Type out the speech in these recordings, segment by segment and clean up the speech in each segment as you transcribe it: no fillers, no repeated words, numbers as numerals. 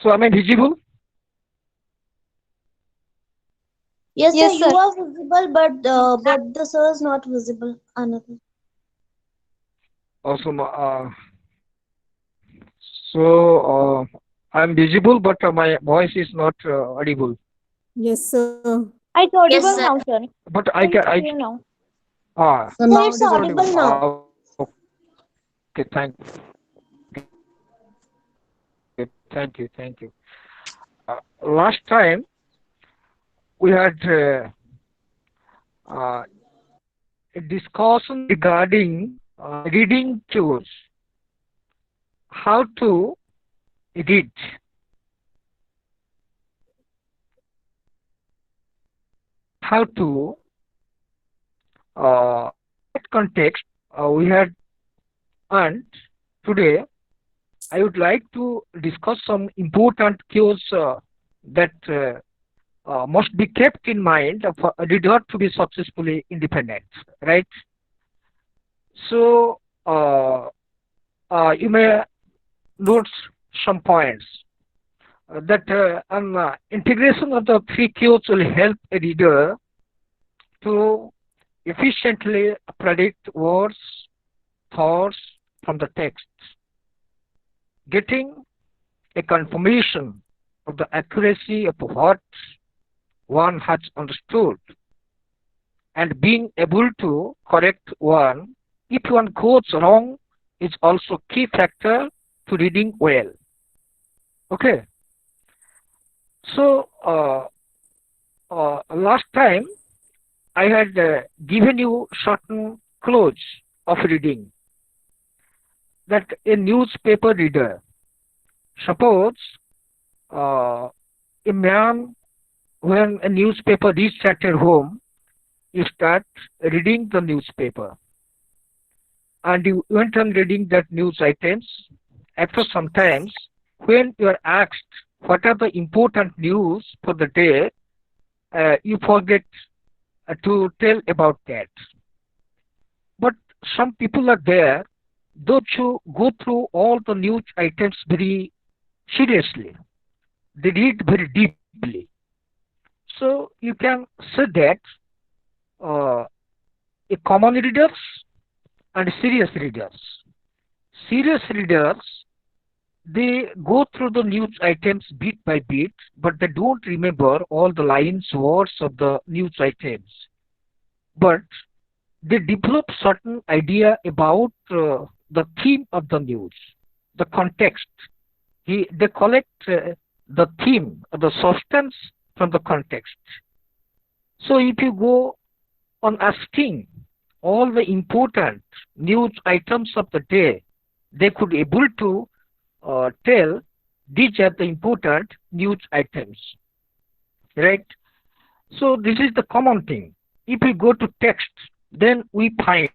So am I visible? Yes, sir, Yes, you sir. are visible, but the sir is not visible. Another. Also, so I'm visible, but my voice is not audible. Yes, sir. It's Yes, audible sir. now, sir. But I It's can, I clear now. ah Sir, Sir, now it's it is audible. audible now. okay. Thank you. Last time we had uh, a discussion regarding reading cues, how to read, how to that context we had, and today I would like to discuss some important cues that must be kept in mind for a reader to be successfully independent, right? So you may note some points that an integration of the three cues will help a reader to efficiently predict words, thoughts from the text, getting a confirmation of the accuracy of what one has understood, and being able to correct one if one goes wrong is also key factor to reading well. Okay, so last time I had given you certain clues of reading, that a newspaper reader, suppose uh, a man, when a newspaper reaches at your home, you start reading the newspaper and you went on reading that news items. After some times, when you are asked what are the important news for the day, you forget to tell about that. But some people are there, those who go through all the news items very seriously. They read very deeply. So you can say that uh, a common readers and serious readers. Serious readers, they go through the news items bit by bit, but they don't remember all the lines, words of the news items. But they develop certain idea about the theme of the news, the context. They collect the theme, the substance from the context. So if you go on asking all the important news items of the day, they could able to tell these are the important news items, right? So this is the common thing. If we go to text, then we find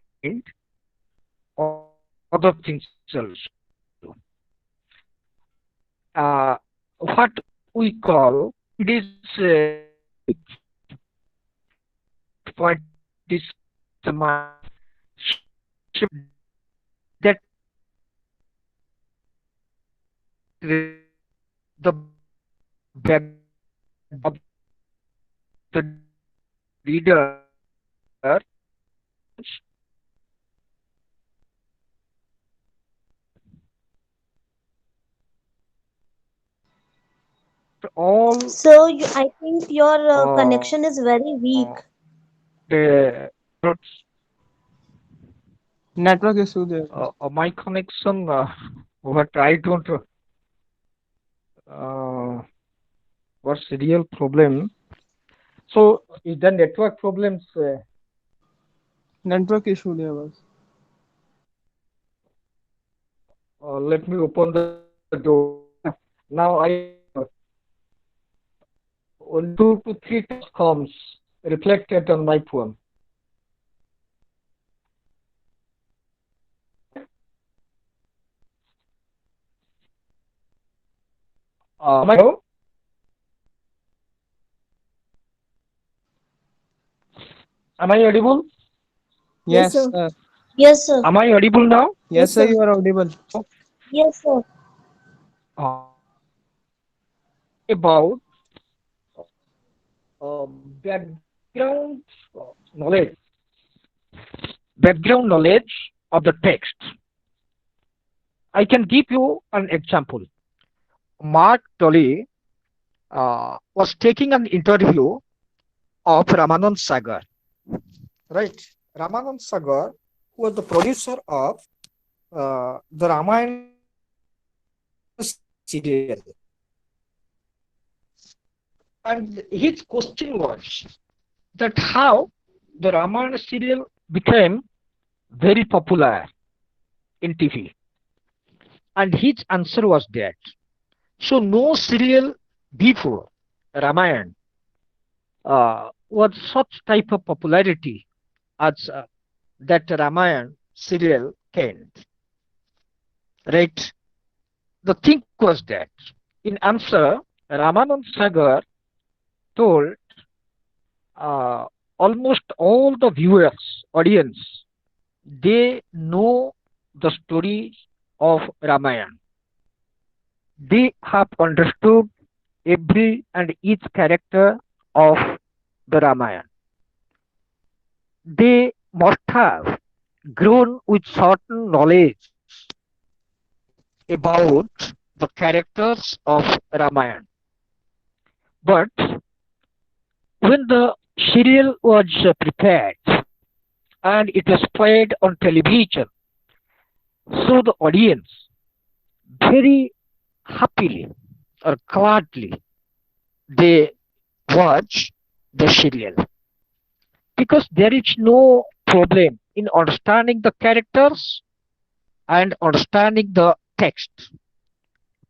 other things also. What we call, it is point is my that the background of the reader all So I think your uh, connection is very weak. the Network issue there. my connection, what I don't uh, what's the real problem. So is the network problems? Network issue there was. Let me open the door. Now I only 2 to 3 times comes reflected on my phone. Am I am I audible? Yes, Yes, sir. sir. Yes, sir. Am I audible now? Yes, Yes, sir. sir. You are audible. Yes, sir. Okay. about background knowledge, background knowledge of the text. I can give you an example. Mark Tully was taking an interview of Ramanand Sagar, right? Ramanand Sagar, who was the producer of the Ramayana serial, and his question was that how the Ramayana serial became very popular in TV, and his answer was that so no serial before Ramayana was such type of popularity as that Ramayana serial gained. Right? The thing was that in answer, Ramanand Sagar told uh, almost all the viewers, audience, they know the story of Ramayana. They have understood every and each character of the Ramayana. They must have grown with certain knowledge about the characters of Ramayana. But when the serial was prepared and it was played on television, so the audience very happily or gladly they watch the serial because there is no problem in understanding the characters and understanding the text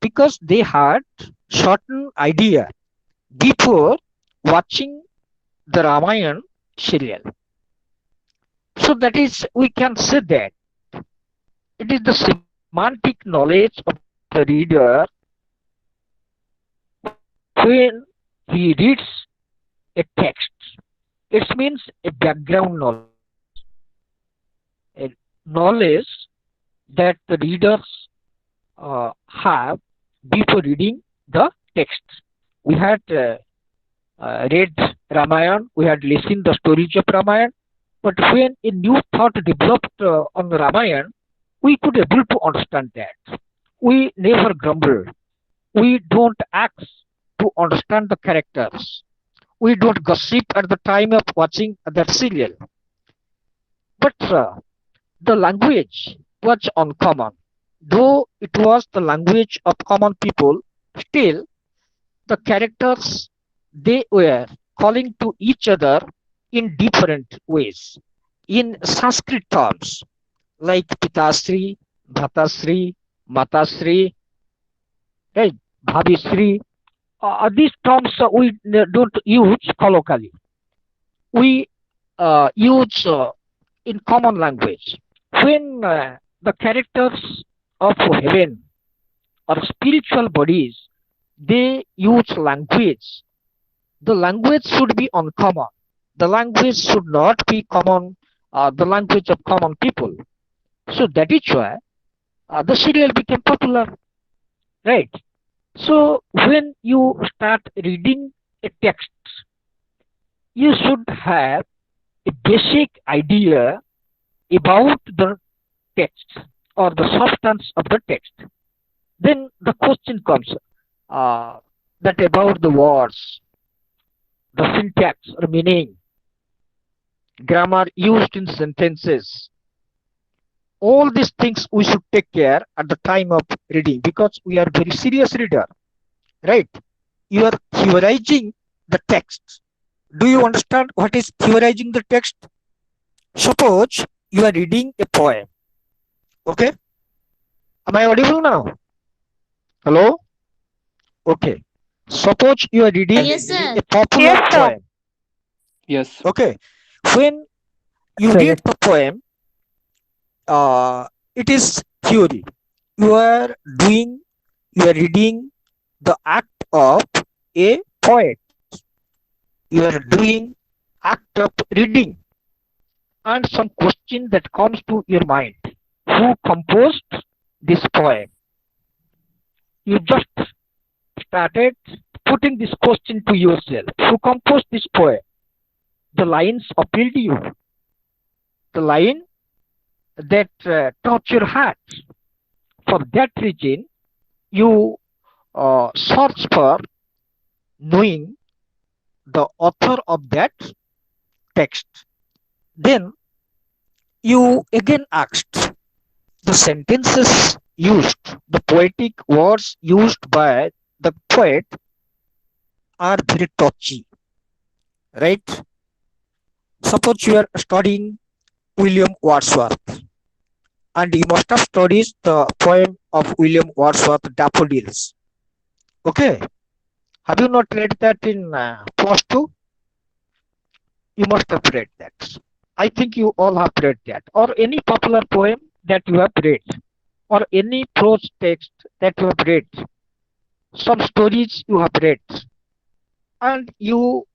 because they had certain idea before watching the Ramayana serial. So that is, we can say that it is the semantic knowledge of the reader when he reads a text. It means a background knowledge, a knowledge that the readers have before reading the text. We had read Ramayana, we had listened the stories of Ramayana, but when a new thought developed on Ramayana, we could able to understand that. We never grumble. We don't ask to understand the characters. We don't gossip at the time of watching that serial. But the language was uncommon. Though it was the language of common people, still the characters they were calling to each other in different ways. In Sanskrit terms, like Pitasri, Bhatasri, Matasri, right, Bhavisri, these terms we don't use colloquially. We use in common language. When the characters of heaven or spiritual bodies, they use language. The language should be uncommon. The language should not be common, the language of common people. So that is why the serial became popular, right? So when you start reading a text, you should have a basic idea about the text or the substance of the text. Then the question comes uh, that about the words, the syntax or meaning, grammar used in sentences. All these things we should take care at the time of reading because we are very serious reader, right? You are theorizing the text. Do you understand what is theorizing the text? Suppose you are reading a poem. Okay? Am I audible now? Hello? Okay. Suppose you are reading Yes, sir. a popular Yes, sir. poem. Yes. Okay. When you read the poem, it is theory. You are doing, you are reading the act of a poet. You are doing act of reading. And some question that comes to your mind. Who composed this poem? You just started putting this question to yourself. Who composed this poem? The lines appeal to you. The line that touch your heart. For that reason, you search for knowing the author of that text. Then you again asked the sentences used, the poetic words used by the poet are very touchy, right? Suppose you are studying William Wordsworth and you must have studied the poem of William Wordsworth, Daffodils. Okay, have you not read that in Class-2? You must have read that. I think you all have read that, or any popular poem that you have read, or any prose text that you have read, some stories you have read, and you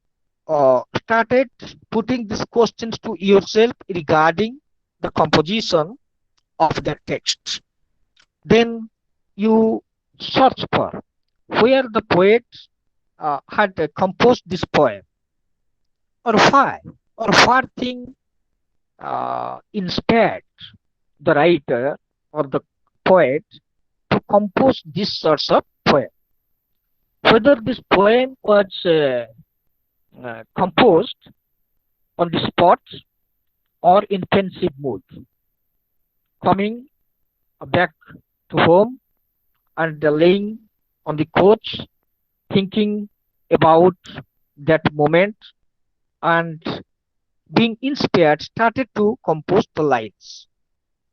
started putting these questions to yourself regarding the composition of the text. Then you search for where the poet had composed this poem, or why, or what thing inspired the writer or the poet to compose this sorts of poem. Whether this poem was composed on the spot or in pensive mood, coming back to home and laying on the couch, thinking about that moment and being inspired, started to compose the lines.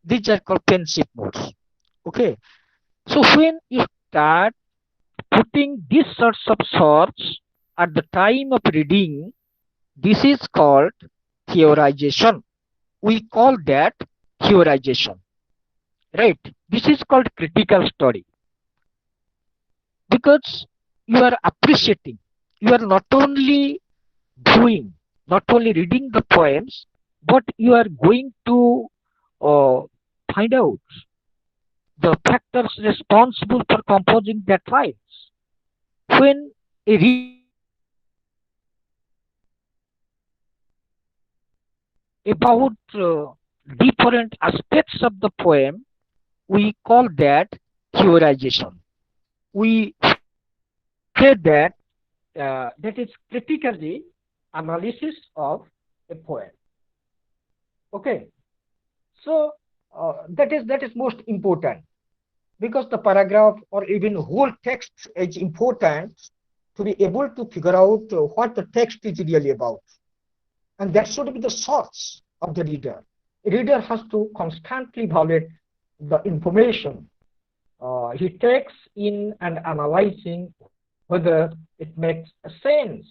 These are called pensive modes. Okay. So when you start putting these sorts of thoughts at the time of reading, this is called theorization. We call that theorization. Right? This is called critical study. Because you are appreciating, you are not only doing, not only reading the poems, but you are going to uh, find out the factors responsible for composing that lines. When a reader about different aspects of the poem, we call that theorization. We say that that is critically analysis of a poem. Okay, so that is most important, because the paragraph or even whole text is important to be able to figure out what the text is really about, and that should be the source of the reader. A reader has to constantly evaluate the information he takes in and analyzing whether it makes sense,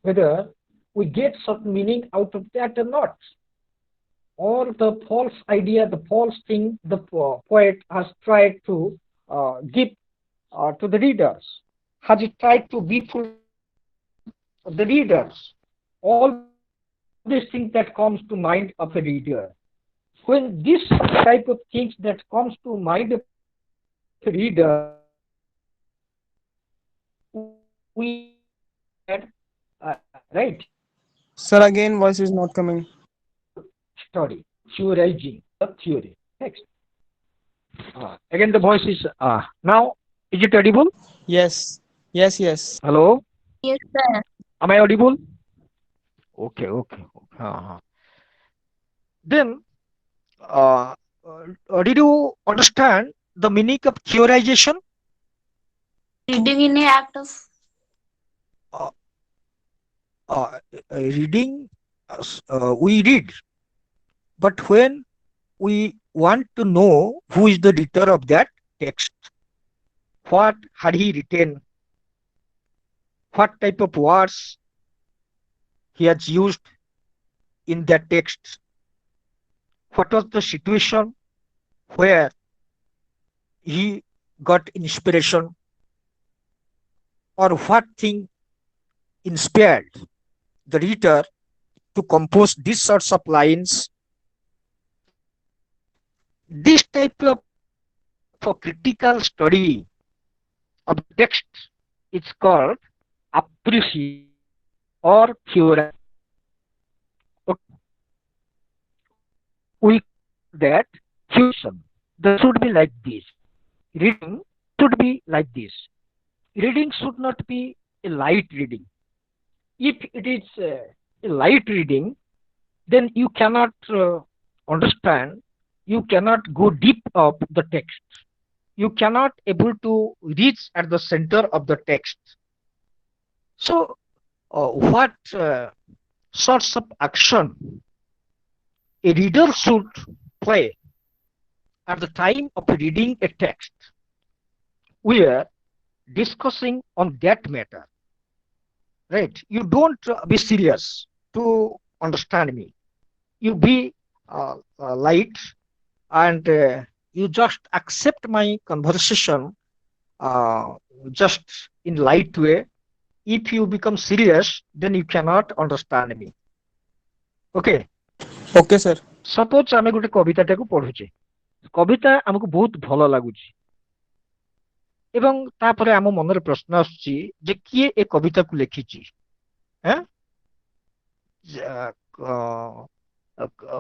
whether we get certain meaning out of that or not, or the false idea, the false thing the poet has tried to give to the readers, has he tried to befool the readers. All these things that comes to mind of a reader. When this type of things that comes to mind of a reader, we call that right Sir, again, voice is not coming. study, theorizing the theory. Next. Again, the voice is now. Is it audible? Yes. Yes, yes. Hello? Yes, sir. Am I audible? Okay, okay. Then, uh, did you understand the meaning of theorization? Reading in the act of Uh, reading, we read, but when we want to know who is the writer of that text, what had he written, what type of words he has used in that text, what was the situation where he got inspiration, or what thing inspired the reader to compose these sorts of lines. This type of critical study of the text It's called appreciation or theorization. Okay, we call that theorization. The should be like this. Reading should be like this. Reading should not be a light reading. If it is a light reading, then you cannot understand, you cannot go deep of the text, you cannot able to reach at the center of the text. So what sorts of action a reader should play at the time of reading a text? We are discussing on that matter, right? You don't be serious to understand me, you be light, and you just accept my conversation uh, just in light way. If you become serious, then you cannot understand me. Okay, Okay, sir. suppose ଆମେ ଗୋଟେ କବିତାଟାକୁ ପଢୁଛେ, କବିତା ଆମକୁ ବହୁତ ଭଲ ଲାଗୁଛି, ଏବଂ ତାପରେ ଆମ ମନରେ ପ୍ରଶ୍ନ ଆସୁଛି ଯେ କିଏ ଏ କବିତାକୁ ଲେଖିଛି? ଆଁ? Uh, uh,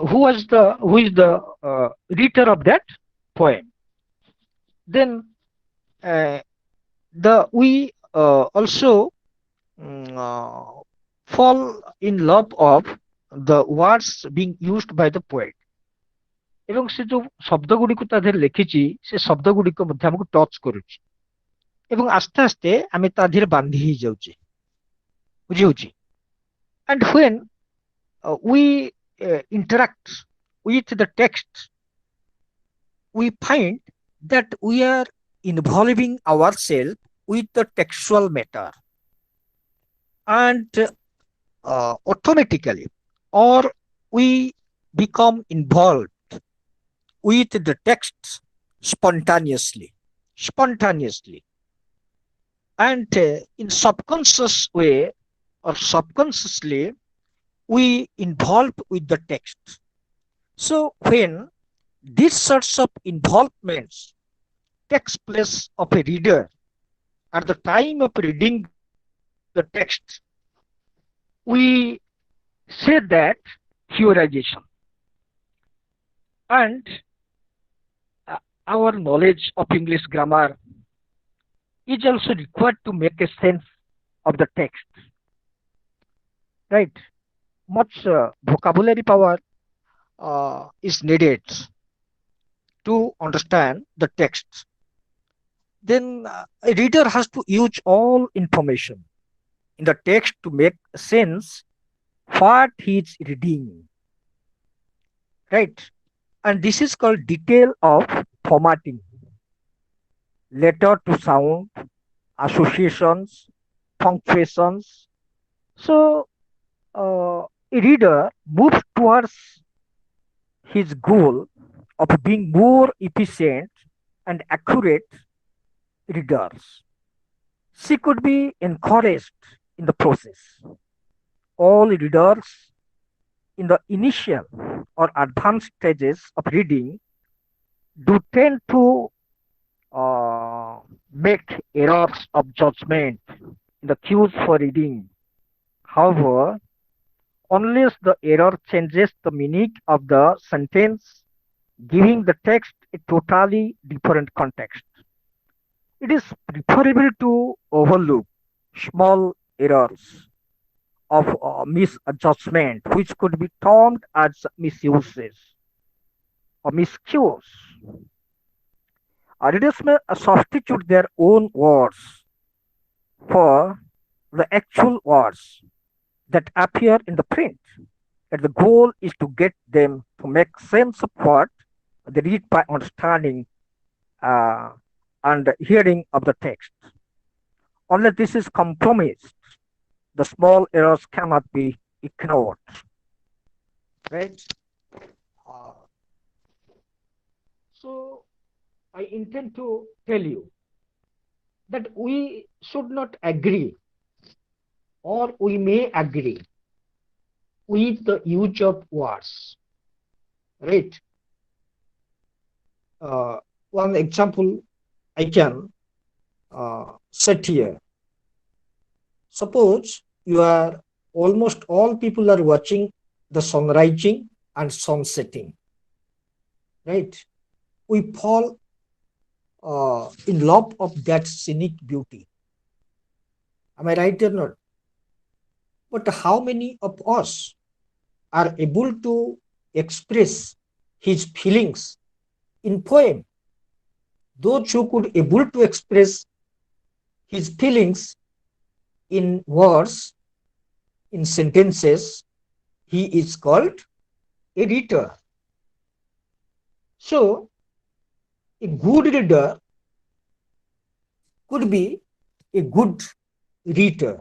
who is the reader of that poem? Then uh, the we also fall in love of the words being used by the poet, ଏବଂ ସେ ଯୋଉ ଶବ୍ଦ ଗୁଡ଼ିକୁ ତା ଦେହରେ ଲେଖିଛି ସେ ଶବ୍ଦ ଗୁଡ଼ିକ ମଧ୍ୟ ଆମକୁ ଟଚ୍ କରୁଛି, ଏବଂ ଆସ୍ତେ ଆସ୍ତେ ଆମେ ତା ଦେହରେ ବାନ୍ଧି ହେଇଯାଉଛେ, ବୁଝି ହଉଛି? And when we interact with the text, we find that we are involving ourselves with the textual matter, and automatically, or we become involved with the text spontaneously, and in subconscious way or subconsciously we involve with the text. So when these sorts of involvements takes place of a reader at the time of reading the text, we say that theorization. And our knowledge of English grammar is also required to make a sense of the text, right? Much vocabulary power is needed to understand the text. Then a reader has to use all information in the text to make sense what he is reading, right? And this is called detail of formatting, letter to sound, associations, punctuations. So a reader moves towards his goal of being more efficient and accurate readers. She could be encouraged in the process. All readers in the initial or advanced stages of reading do tend to make errors of judgment in the cues for reading. However, unless the error changes the meaning of the sentence, giving the text a totally different context, it is preferable to overlook small errors of misjudgment, which could be termed as misuses or miscues. Readers may substitute their own words for the actual words that appear in the print. And the goal is to get them to make sense of what they read by understanding uh, and hearing of the text. Unless this is compromised, the small errors cannot be ignored. Right? Uh, so I intend to tell you that we should not agree, or we may agree with the use of words. Right? One example I can set here. Suppose you are almost all people are watching the sun rising and sun setting, right? We fall in love of that scenic beauty. Am I right or not? But how many of us are able to express his feelings in poem? Those who could able to express his feelings in words, in sentences, he is called a reader. So a good reader could be a good reader,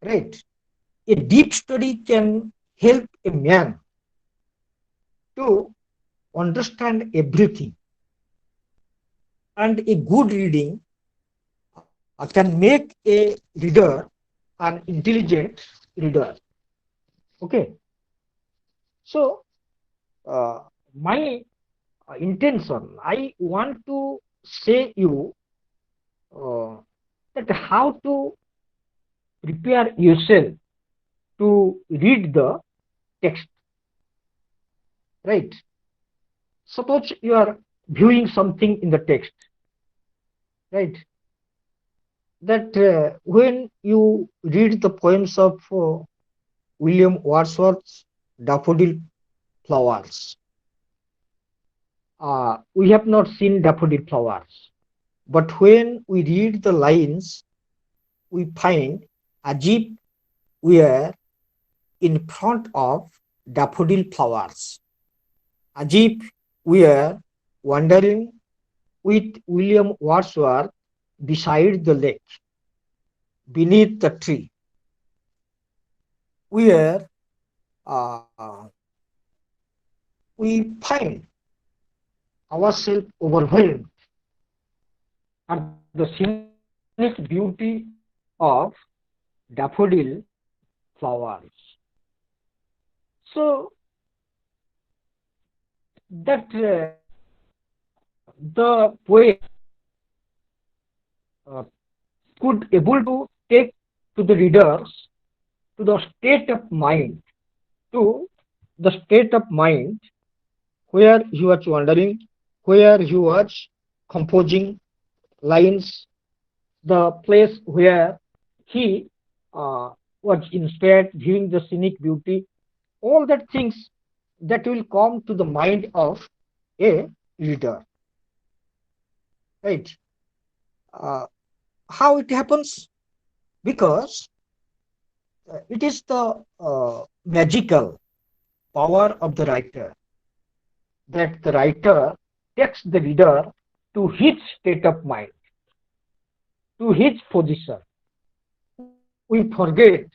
right? A deep study can help a man to understand everything, and a good reading can make a reader an intelligent reader. Okay, so my intention, I want to say you uh, that how to prepare yourself to read the text, right? Suppose you are viewing something in the text, right? That when you read the poems of William Wordsworth's Daffodil Flowers, we have not seen daffodil flowers, but when we read the lines, we find as if we are in front of daffodil flowers, as if we are wandering with William Wordsworth beside the lake, beneath the tree. We are we find ourselves overwhelmed at the scenic beauty of daffodil flowers. So that the poet uh, could able to take to the readers to the state of mind, to the state of mind where he was wandering, where he was composing lines, the place where he was inspired, viewing the scenic beauty, all that things that will come to the mind of a reader, right? Uh, how it happens? Because it is the magical power of the writer, that the writer takes the reader to his state of mind, to his position. We forget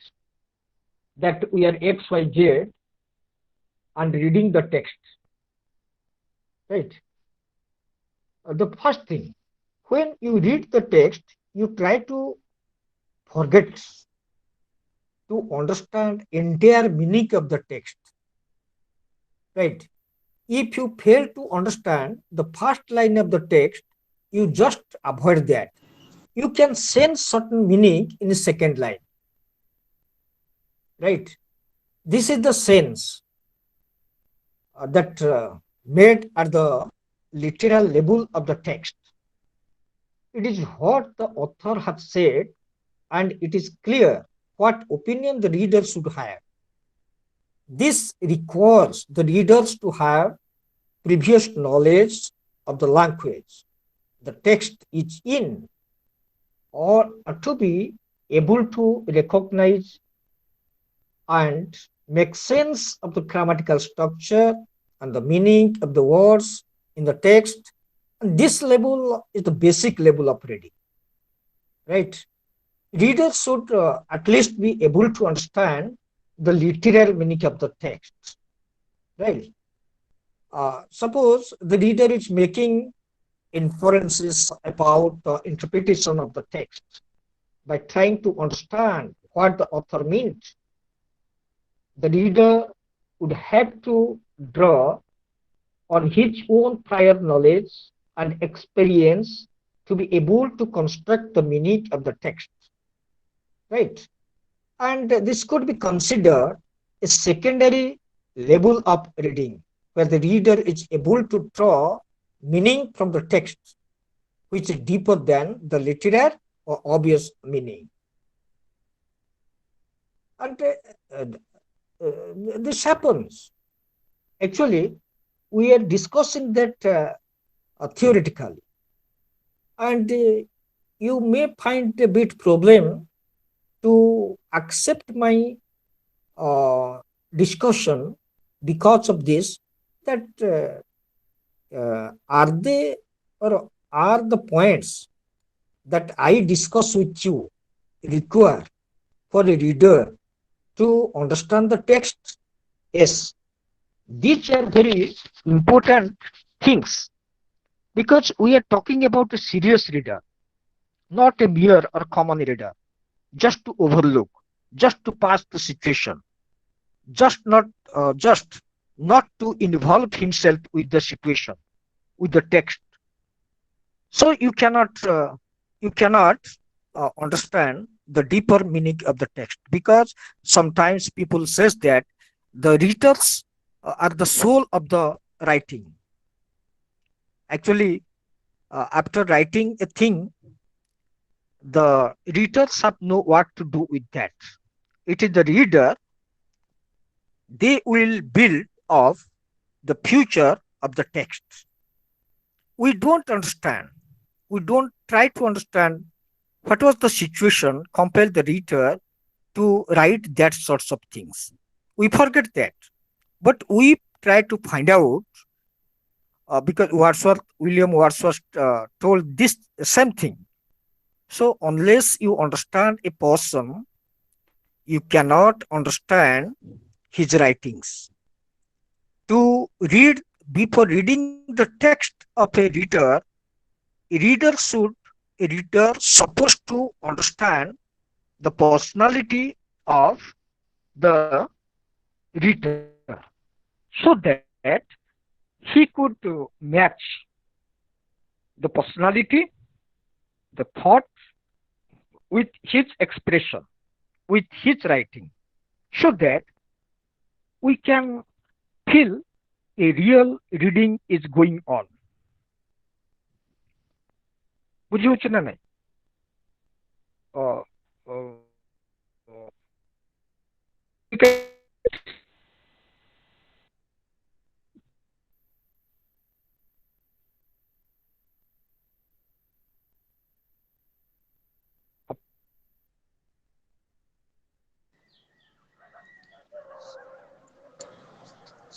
that we are XYZ and reading the text, right? The first thing, when you read the text, you try to forget to understand entire meaning of the text, right? If you fail to understand the first line of the text, you just avoid that. You can sense certain meaning in the second line, right? This is the sense that made at the literal level of the text. It is what the author has said, and it is clear what opinion the reader should have. This requires the readers to have previous knowledge of the language the text is in, or to be able to recognize and make sense of the grammatical structure and the meaning of the words in the text. And this level is the basic level of reading, right? Readers should at least be able to understand the literal meaning of the text, right? Suppose the reader is making inferences about the interpretation of the text by trying to understand what the author meant. The reader would have to draw on his own prior knowledge and experience to be able to construct the meaning of the text. right? And this could be considered a secondary level of reading, where the reader is able to draw meaning from the text, which is deeper than the literal or obvious meaning. And uh, this happens. Actually, we are discussing that theoretically, and you may find a bit problem to accept my uh, discussion because of this, that are they or are the points that I discuss with you require for a reader to understand the text? Yes, these are very important things, because we are talking about a serious reader, not a mere or common reader, just to overlook, just to pass the situation, just not just not to involve himself with the situation, with the text. So you cannot understand the deeper meaning of the text, because sometimes people says that the readers are the soul of the writing. Actually, after writing a thing, the readers have know what to do with that. It is the reader, they will build of the future of the text. We don't understand, we don't try to understand what was the situation compel the reader to write that sorts of things. We forget that, but we try to find out, because William Wordsworth told this same thing. So unless you understand a person, you cannot understand his writings. To read, before reading the text of a reader supposed to understand the personality of the reader, so that he could match the personality, the thought, with his expression, with his writing, so that we can feel a real reading is going on. বুঝি হচ্ছে না নাই? Uh, uh,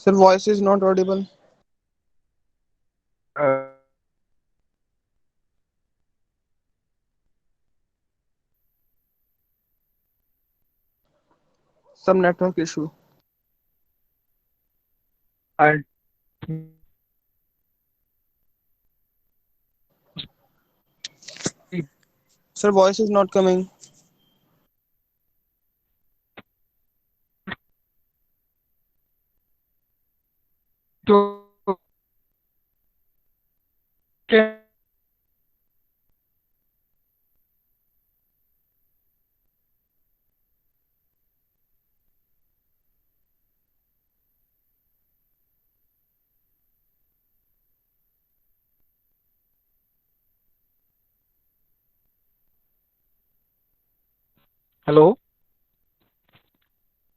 Sir, voice is not audible. Some network issue. and Sir, voice is not coming. to hello,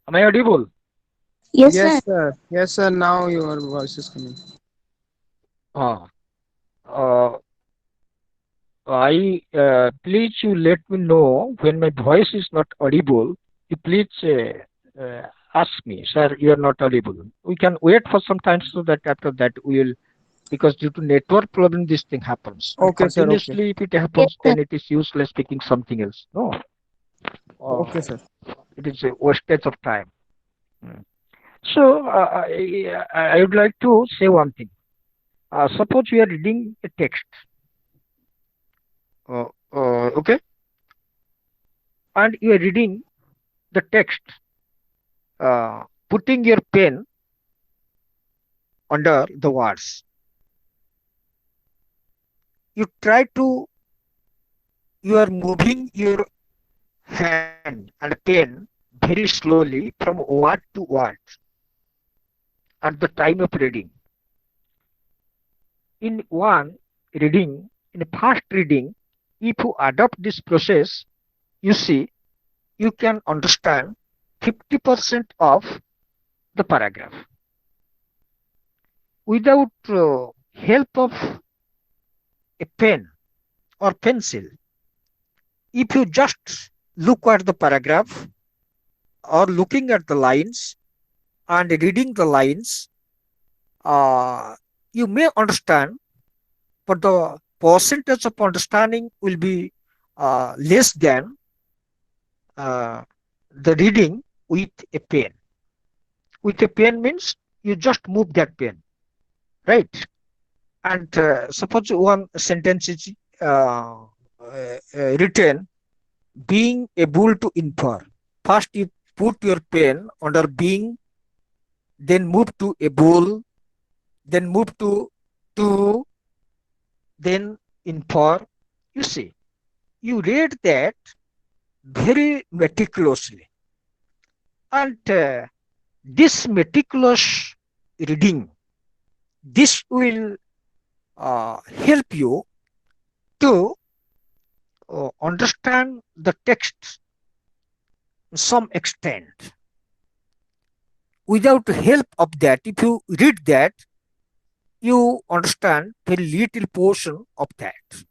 am I audible? Yes, sir. Yes, sir. Yes, sir. Now your voice is coming. uh, uh, I please you let me know when my voice is not audible. You please ask me, sir, you are not audible. We can wait for some time, so that after that we will, because due to network problem this thing happens, and Okay, sir. Okay. continuously if it Yes, happens, sir. then it is useless speaking something else. No, Okay, uh, sir. it is a wastage of time. Mm. So I would like to say one thing. Suppose we are reading a text, okay, and you are reading the text, putting your pen under the words. You try to, you are moving your hand and pen very slowly from word to word at the time of reading. In one reading, in fast reading, if you adopt this process, you see, you can understand 50% of the paragraph without help of a pen or pencil. If you just look at the paragraph or looking at the lines and reading the lines, you may understand, but the percentage of understanding will be less than uh, the reading with a pen. With a pen means you just move that pen, right? And suppose one sentence is written, being able to infer. First, you put your pen under being, then move to able, then move to, then infer. You see, you read that very meticulously. And this meticulous reading, this will help you to understand the text to some extent. Without help of that, if you read that, you understand very little portion of that.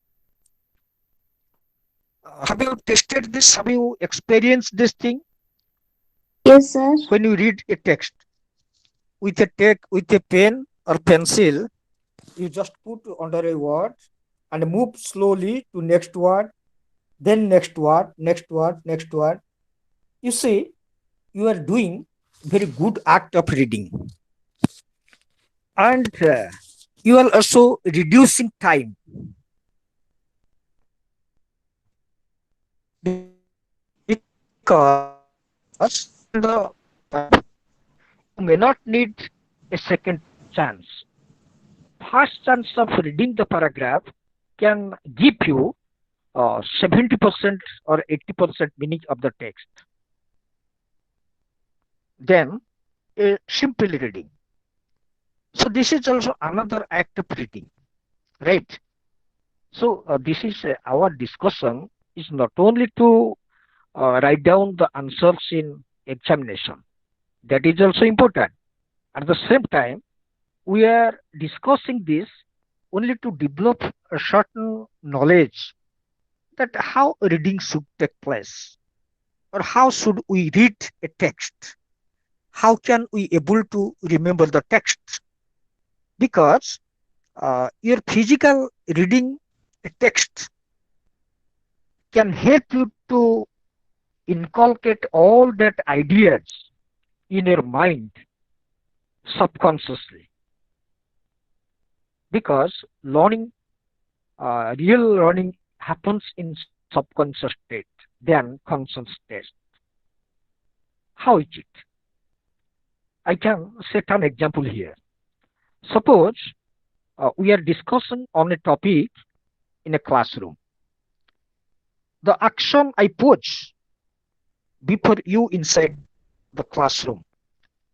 Have you tested this? Have you experienced this thing? Yes, sir. When you read a text with a pen or pencil, you just put under a word and move slowly to next word, then next word, next word, next word. You see, you are doing very good act of reading, and you are also reducing time, because in the you may not need a second chance. First chance of reading the paragraph can give you 70% or 80% meaning of the text. Then a simple reading. So this is also another act of reading, right? So this is our discussion is not only to write down the answers in examination. That is also important. At the same time, we are discussing this only to develop a certain knowledge that how reading should take place, or how should we read a text, how can we able to remember the text, because your physical reading a text can help you to inculcate all that ideas in your mind subconsciously, because real learning happens in subconscious state than conscious state. How is it? I can set an example here. Suppose we are discussing on a topic in a classroom. The action I put before you inside the classroom.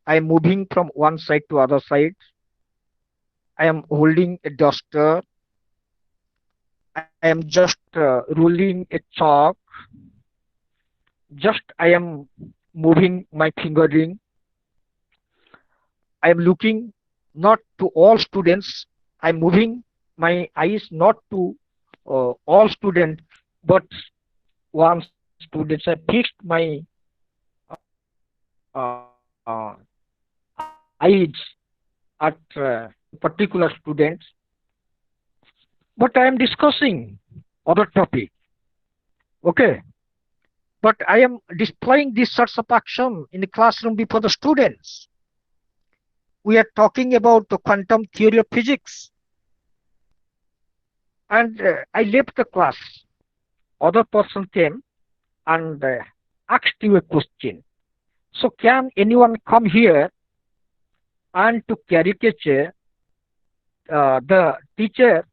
I am moving from one side to other side. I am holding a duster. I am just rolling a chalk. Just I am moving my fingering. I am looking not to all students. I am moving my eyes not to all students, but one student. I fixed my eyes at particular students, but I am discussing other topic. Okay, but I am displaying these sorts of action in the classroom before the students. We are talking about the quantum theory of physics, and I left the class. Other person came and asked you a question. So can anyone come here and to caricature the teacher,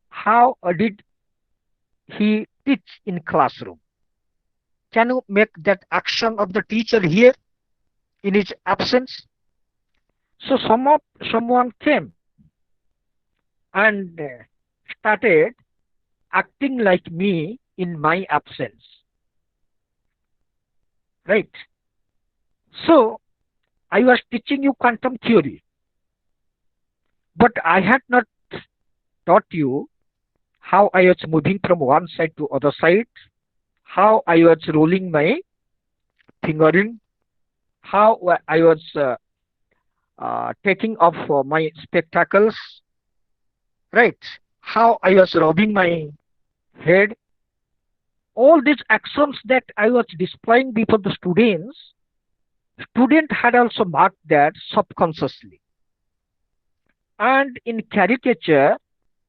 how did he teach in classroom? Can you make that action of the teacher here in his absence? So someone came and started acting like me in my absence, right? So I was teaching you quantum theory, but I had not taught you how I was moving from one side to other side, how I was rolling my fingering, how I was taking off my spectacles, right? How I was rubbing my head. All these actions that I was displaying before the student had also marked that subconsciously. And in caricature,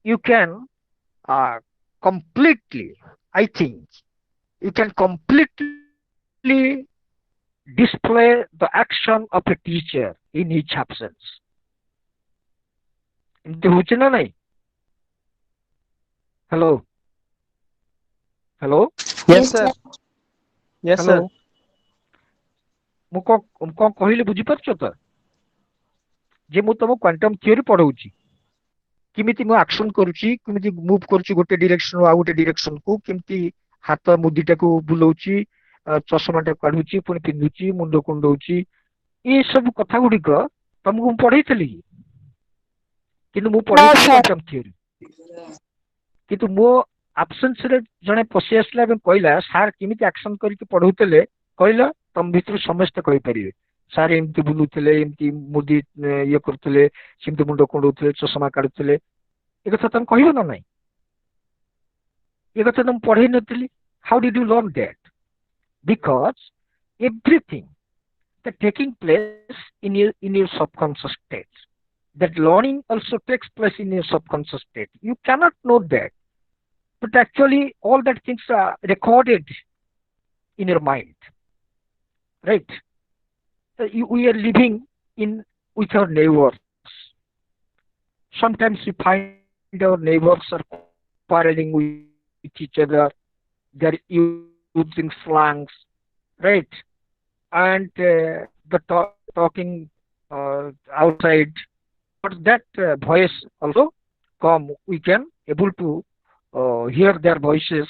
you can uh, completely, I think, you can completely display the action of a teacher in each absence. ଏମିତି ହଉଛି ନା ନାଇଁ? Hello hello Yes, Yes, sir. sir. Yes, hello sir. ମୁଁ କଣ କହିଲି ବୁଝିପାରୁଛ ତ? ଯେ ମୁଁ ତମ କ୍ୱାଣ୍ଟମ ଥିଓରି ପଢଉଛି, କେମିତି ମୁଁ ଆକ୍ସନ କରୁଛି, କେମିତି ମୁଭ୍ କରୁଛି ଗୋଟେ ଡିରେକ୍ସନରୁ ଆଉ ଗୋଟେ ଡିରେକ୍ସନକୁ, କେମିତି ହାତ ମୁଦିଟାକୁ ବୁଲଉଛି, ଚଷମାଟାକୁ କାଢୁଛି, ପୁଣି ପିନ୍ଧୁଛି, ମୁଣ୍ଡ କୁଣ୍ଡଉଛି, ଏ ସବୁ କଥା ଗୁଡିକ ତମକୁ ମୁଁ ପଢେଇଥିଲି କି? କିନ୍ତୁ ମୁଁ ପଢେଇଥିଲି କ୍ୱାଣ୍ଟମ ଥିଓରି। କିନ୍ତୁ ମୋ ଆବସେନ୍ସରେ ଜଣେ ପଶି ଆସିଲା ଏବଂ କହିଲା, ସାର୍ କେମିତି ଆକ୍ସନ କରିକି ପଢଉଥିଲେ କହିଲ? ତମ ଭିତରୁ ସମସ୍ତେ କହିପାରିବେ, ସାର୍ ଏମିତି ବୁଲୁଥିଲେ, ଏମିତି ମୁଦି ଇଏ କରୁଥିଲେ, ସେମିତି ମୁଣ୍ଡ କୁଣ୍ଡଉଥିଲେ, ଚଷମା କାଢୁଥିଲେ। ଏ କଥା ତମେ କହିବ ନା ନାଇଁ? ଏ କଥା ତ ମୁଁ ପଢେଇ ନଥିଲି। How did you learn that? Because everything that taking place in your subconscious state, that learning also takes place in your subconscious state. You cannot know that, but actually all that things are recorded in your mind, right? We are living in with our neighbors. Sometimes we find our neighbors are quarreling with each other. They're using slangs, right? And the talking outside. But that voice also come. We can able to hear their voices.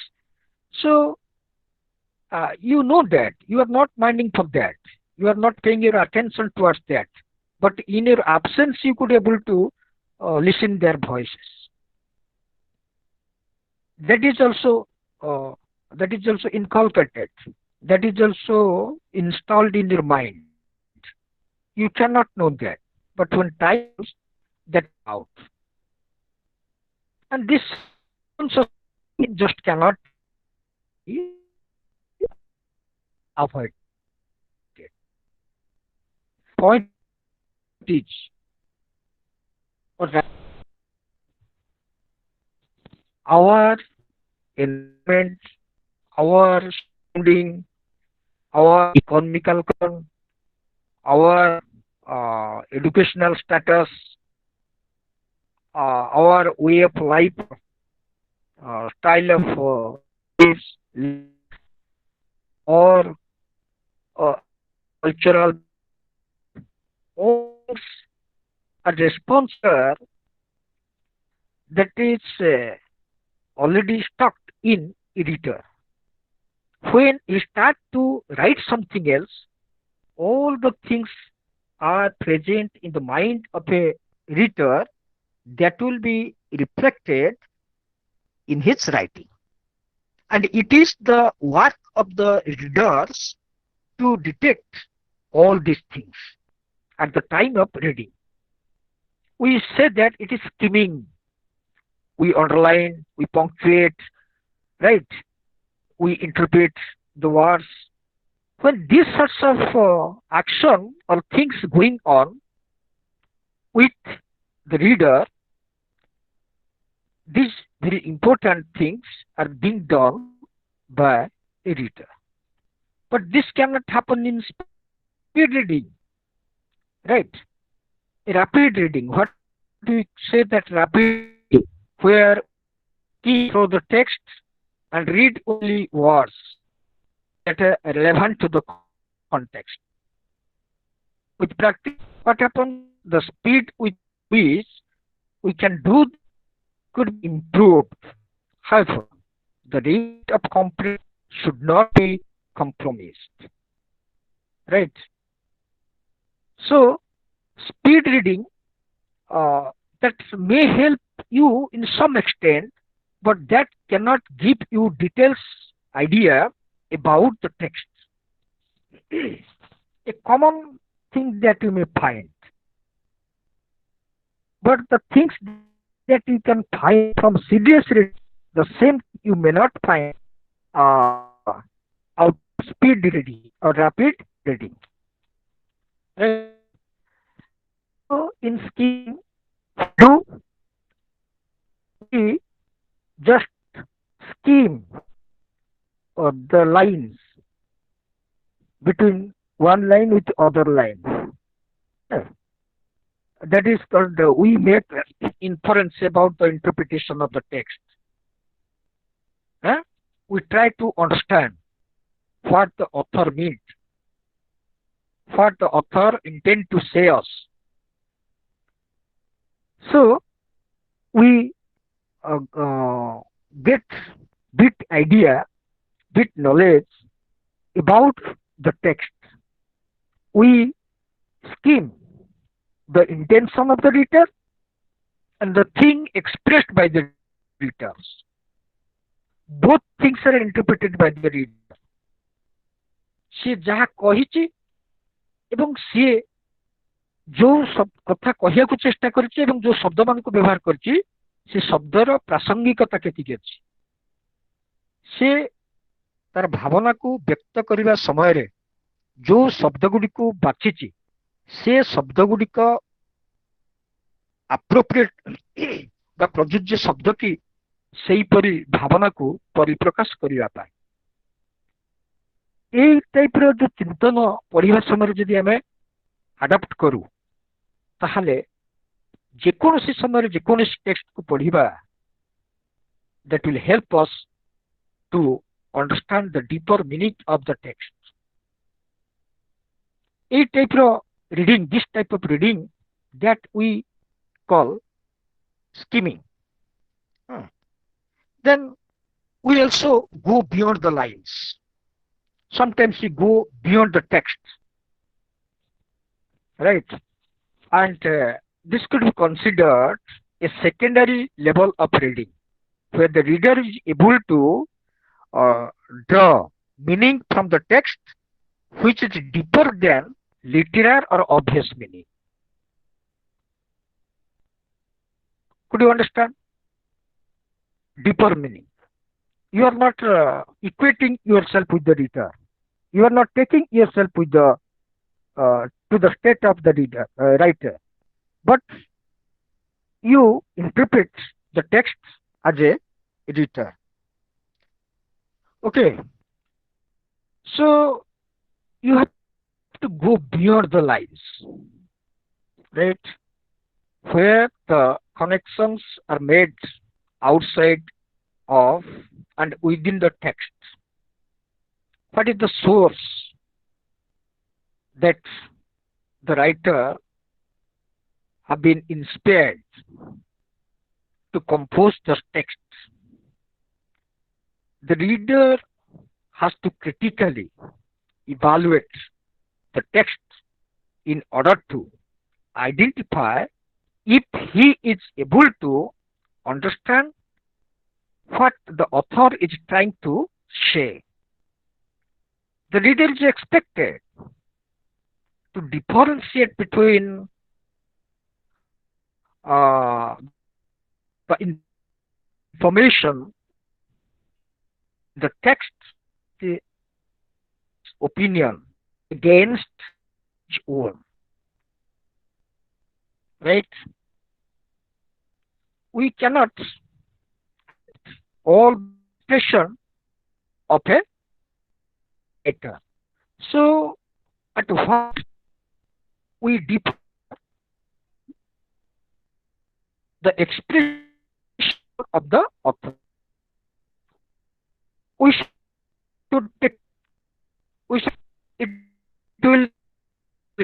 So you know that you are not minding for that. You are not paying your attention towards that. But in your absence, you could able to listen their voices. That is also uh, that is also inculcated. That is also installed in your mind. You cannot know that. But when time comes, that out. And this subconscious just cannot be avoided. Point is, or our environment, our surrounding, our economical condition, our educational status, our way of life, style of lives, or cultural, all things are responsible that is already stuck in editor. When you start to write something else, all the things are present in the mind of a reader that will be reflected in his writing. And it is the work of the readers to detect all these things at the time of reading. We say that it is skimming. We underline, we punctuate, right? We interpret the words. When these sorts of action or things going on with the reader, these very important things are being done by a reader. But this cannot happen in speed reading, right? Rapid reading. What do we say that rapid reading, where we key through the text and read only words, that are relevant to the context. With practice, what happens? The speed with which we can do could be improved. However, the rate of comprehension should not be compromised. Right? So, speed reading that may help you in some extent, but that cannot give you details idea about the text. A common thing that you may find, but the things that you can find from serious reading, the same you may not find out speed reading or rapid reading. Right? So in skimming, do we just skim the lines between one line with other line. Yeah. That is called we make inference about the interpretation of the text. We try to understand what the author meant, what the author intend to say us. So we get bit idea, bit knowledge about the text. We skim the intention of the reader and the thing expressed by the readers. Both things are interpreted by the reader. ସେ ଯାହା କହିଛି ଏବଂ ସିଏ ଯୋଉ କଥା କହିବାକୁ ଚେଷ୍ଟା କରିଛି ଏବଂ ଯୋଉ ଶବ୍ଦ ମାନଙ୍କୁ ବ୍ୟବହାର କରିଛି ସେ ଶବ୍ଦର ପ୍ରାସଙ୍ଗିକତା କେତିକି ଅଛି, ସେ ତାର ଭାବନାକୁ ବ୍ୟକ୍ତ କରିବା ସମୟରେ ଯୋଉ ଶବ୍ଦ ଗୁଡ଼ିକୁ ବାଛିଛି ସେ ଶବ୍ଦ ଗୁଡ଼ିକ ଆପ୍ରୋପ୍ରିଏଟ ବା ପ୍ରଯୁଜ୍ୟ ଶବ୍ଦ କି ସେହିପରି ଭାବନାକୁ ପରିପ୍ରକାଶ କରିବା ପାଇଁ ଏଇ ଟାଇପର ଯୋଉ ଚିନ୍ତନ ପଢିବା ସମୟରେ ଯଦି ଆମେ ଆଡପ୍ଟ କରୁ ତାହେଲେ ଯେକୌଣସି ସମୟରେ ଯେକୌଣସି ଟେକ୍ସଟକୁ ପଢିବା that will help us to understand the deeper meaning of the text. A type of reading, this type of reading that we call skimming. Then we also go beyond the lines. Sometimes we go beyond the text, right? And this could be considered a secondary level of reading, where the reader is able to draw meaning from the text which is deeper than literal or obvious meaning. Could you understand? Deeper meaning. You are not equating yourself with the reader. You are not taking yourself with the to the state of the reader, writer, but you interpret the text as a reader. Okay, so you have to go beyond the lines, right? Where the connections are made outside of and within the text. What is the source that the writer have been inspired to compose the text? The reader has to critically evaluate the text in order to identify if he is able to understand what the author is trying to say. The reader is expected to differentiate between the information, the text, the opinion against his own. Right? We cannot all expression of a writer. So, at what we define the expression of the author, we should take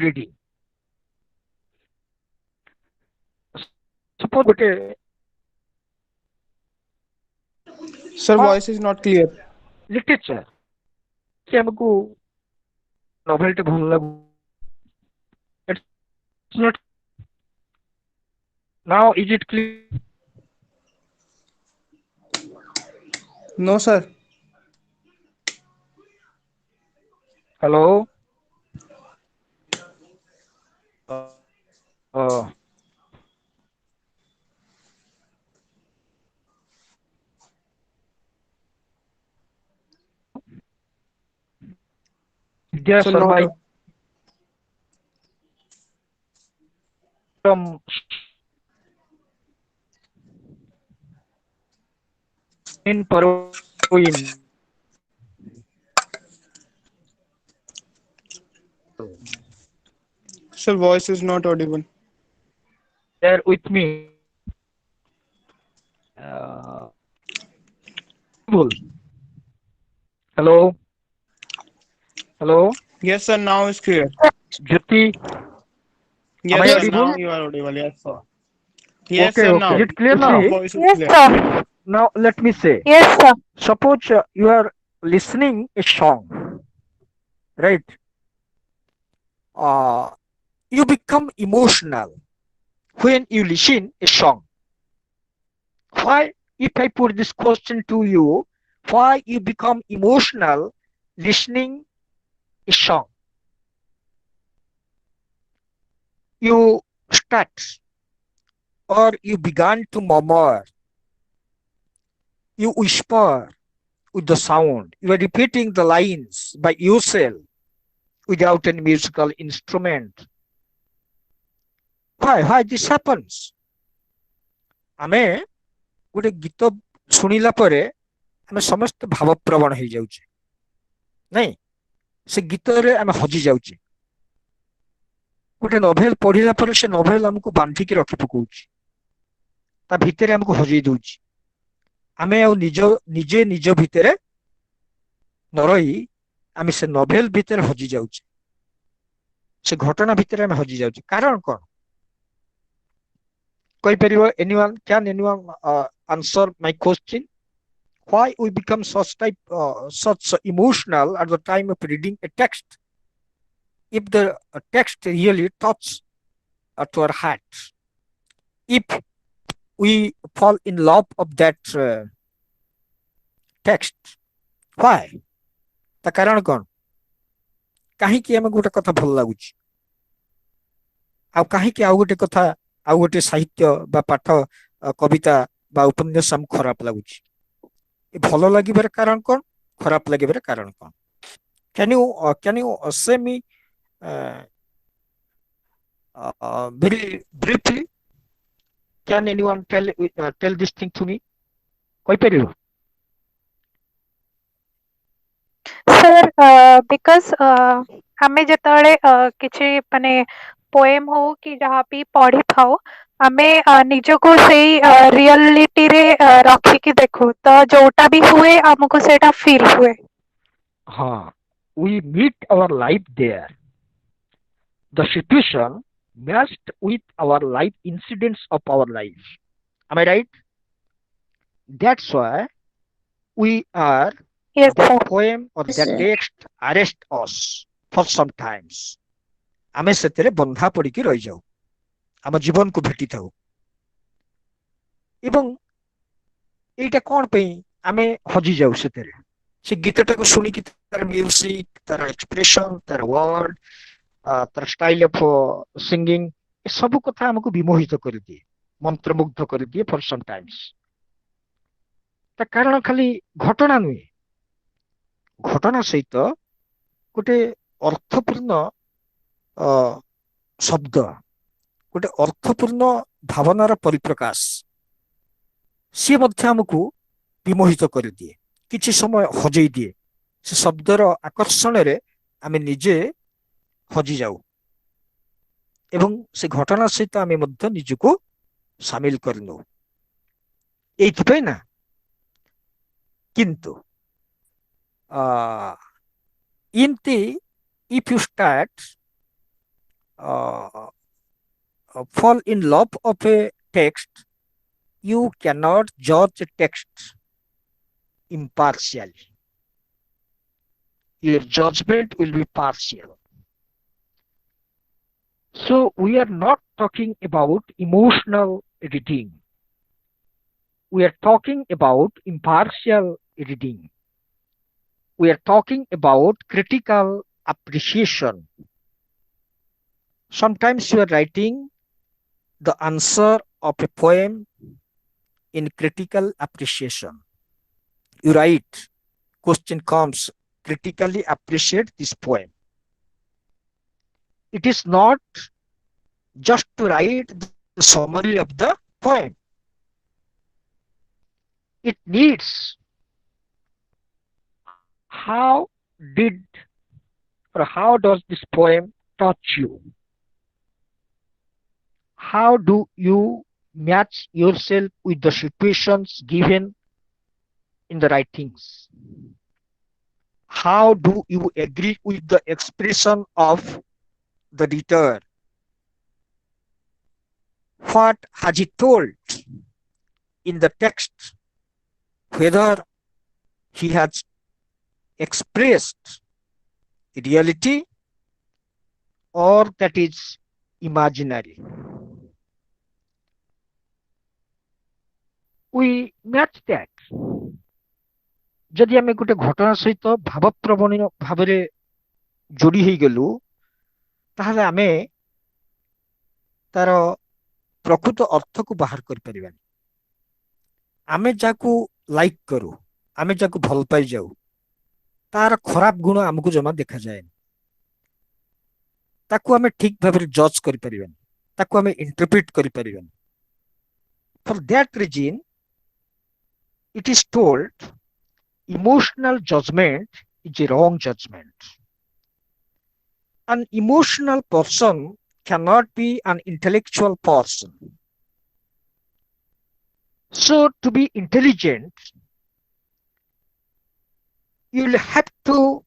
reading. Suppose ଗୋଟେ Sir, voice is not clear. literature କି ଆମକୁ novelଟେ ଭଲ ଲାଗୁ, it's not. Now is it clear? No, sir. Hello? Uh, India Sir, not. survived from in Parvin. Sir, voice is not audible. There with me. Uh, Hello? Hello? Yes, sir. Now is clear. Jyoti, Yes, I sir. audible? Now you are audible. Yes, sir. Yes, Okay, sir. okay. Now Is it clear your now? voice is Yes, clear. sir. Now let me say. Yes, sir. Suppose you are listening a song, right? You become emotional when you listen a song. Why, if I put this question to you, why you become emotional listening a song? You start or you began to murmur, you whisper with the sound, you are repeating the lines by yourself without any musical instrument. Why this happens? ଆମେ ଗୋଟେ ଗୀତ ଶୁଣିଲା ପରେ ଆମେ ସମସ୍ତେ ଭାବପ୍ରବଣ ହେଇଯାଉଛେ, ନାଇଁ? ସେ ଗୀତରେ ଆମେ ହଜି ଯାଉଛେ। ଗୋଟେ ନଭେଲ ପଢିଲା ପରେ ସେ ନଭେଲ ଆମକୁ ବାନ୍ଧିକି ରଖି ପକଉଛି, ତା ଭିତରେ ଆମକୁ ହଜେଇ ଦଉଛି। ଆମେ ଆଉ ନିଜେ ନିଜ ଭିତରେ ନ ରହି ଆମେ ସେ ନଭେଲ ଭିତରେ ହଜି ଯାଉଛେ, ସେ ଘଟଣା ଭିତରେ ଆମେ ହଜି ଯାଉଛେ। କାରଣ କଣ କହିପାରିବ? Can anyone answer my question? Why we become such emotional at the time of reading a text, if the text really touches to our heart, if we fall in love of that text? Why? ତା କାରଣ କଣ? କାହିଁକି ଆମକୁ ଗୋଟେ କଥା ଭଲ ଲାଗୁଛି ଆଉ କାହିଁକି ଆଉ ଗୋଟେ କଥା, ଆଉ ଗୋଟେ ସାହିତ୍ୟ ବା ପାଠ, କବିତା ବା ଉପନ୍ୟାସ ଆମକୁ ଖରାପ ଲାଗୁଛି? ଏ ଭଲ ଲାଗିବାର କାରଣ କଣ, ଖରାପ ଲାଗିବାର କାରଣ କଣ? Can you say me very briefly? Can anyone tell this thing to me? କହିପାରିବ? Sir, because ଆମେ ଯେତେବେଳେ କିଛି ମାନେ ପୋଏମ ହଉ କି ଯାହା ବି ପଢିଥାଉ, ଆମେ ନିଜକୁ ସେଇ ରିଅଲିଟିରେ ରଖିକି ଦେଖୁ, ତ ଯୋଉଟା ବି ହୁଏ ଆମକୁ ସେଇଟା ଫିଲ୍ ହୁଏ। ହଁ, we meet our life there. The situation matched with our life incidents of our life. Am I right? That's why we are Yes, that sir. poem or Yes, that sir. text arrest us for some times. ଆମେ ସେଥିରେ ବନ୍ଧା ପଡିକି ରହିଯାଉ, ଆମ ଜୀବନକୁ ଭେଟିଥାଉ। ଏବଂ ଏଇଟା କଣ ପାଇଁ ଆମେ ହଜିଯାଉ ସେଥିରେ? ସେ ଗୀତଟାକୁ ଶୁଣିକି ତାର ମ୍ୟୁଜିକ, ତାର ଏକ୍ସପ୍ରେସନ, ତାର ୱାର୍ଡ, ତାର ଷ୍ଟାଇଲ ଅଫ ସିଙ୍ଗିଂ, ଏସବୁ କଥା ଆମକୁ ବିମୋହିତ କରିଦିଏ, ମନ୍ତ୍ରମୁଗ୍ଧ କରିଦିଏ ଫର ସମ୍ ଟାଇମ୍ସ। ତା କାରଣ ଖାଲି ଘଟଣା ନୁହେଁ, ଘଟଣା ସହିତ ଗୋଟେ ଅର୍ଥପୂର୍ଣ୍ଣ ଶବ୍ଦ, ଗୋଟେ ଅର୍ଥପୂର୍ଣ୍ଣ ଭାବନାର ପରିପ୍ରକାଶ, ସିଏ ମଧ୍ୟ ଆମକୁ ବିମୋହିତ କରିଦିଏ, କିଛି ସମୟ ହଜେଇ ଦିଏ। ସେ ଶବ୍ଦର ଆକର୍ଷଣରେ ଆମେ ନିଜେ ହଜିଯାଉ ଏବଂ ସେ ଘଟଣା ସହିତ ଆମେ ମଧ୍ୟ ନିଜକୁ ସାମିଲ କରିନେଉ। ଏଇଥିପାଇଁ ନା, କିନ୍ତୁ if you start uh, fall in love of a text, you cannot judge a text impartially. Your judgment will be partial. So we are not talking about emotional reading. We are talking about impartial reading. We are talking about critical appreciation. Sometimes you are writing the answer of a poem in critical appreciation. You write, question comes, critically appreciate this poem. It is not just to write the summary of the poem. It needs how did or how does this poem touch you? How do you match yourself with the situations given in the writings? How do you agree with the expression of the reader? What has he told in the text? Whether he has expressed reality or that is imaginary. We match that. ଯଦି ଆମେ ଗୋଟେ ଘଟଣା ସହିତ ଭାବପ୍ରବଣୀୟ ଭାବରେ ଯୋଡି ହେଇଗଲୁ ତାହେଲେ ଆମେ ତାର ପ୍ରକୃତ ଅର୍ଥକୁ ବାହାର କରିପାରିବାନି। ଆମେ ଯାହାକୁ ଲାଇକ୍ କରୁ, ଆମେ ଯାହାକୁ ଭଲ ପାଇଯାଉ, ତାର ଖରାପ ଗୁଣ ଆମକୁ ଜମା ଦେଖାଯାଏନି। ତାକୁ ଆମେ ଠିକ ଭାବରେ ଜଜ୍ କରିପାରିବାନି, ତାକୁ ଆମେ ଇଣ୍ଟରପ୍ରିଟ କରିପାରିବାନି। For that reason, it is told emotional judgment is a wrong judgment. An emotional person cannot be an intellectual person. So, to be intelligent, you'll have to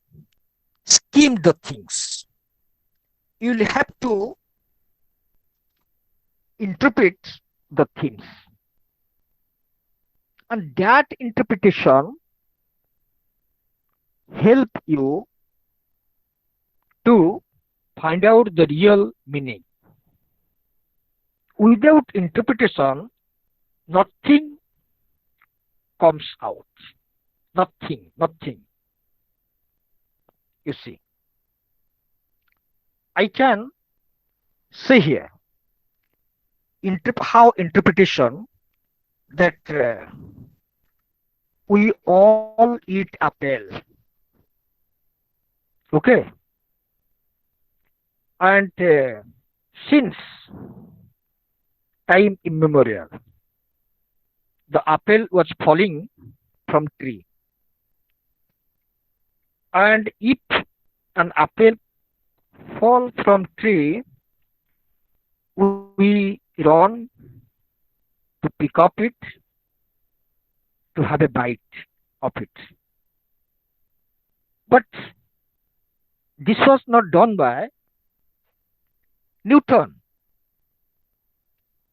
skim the things. You'll have to interpret the things. And that interpretation help you to find out the real meaning. Without interpretation, nothing comes out. Nothing. You see, I can say here how interpretation that we all eat apple. Okay, and since time immemorial, the apple was falling from tree, and if an apple fall from tree, we run to pick up it to have a bite of it. But this was not done by Newton.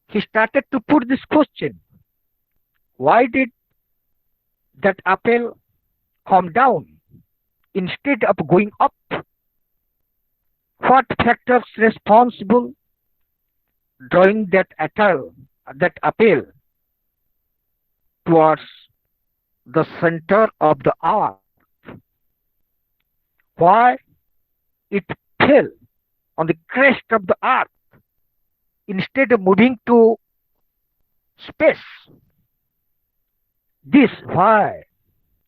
He started to put this question: why did that apple come down instead of going up? What factors responsible drawing that apple towards the center of the earth? Why it fell on the crest of the earth instead of moving to space? This why?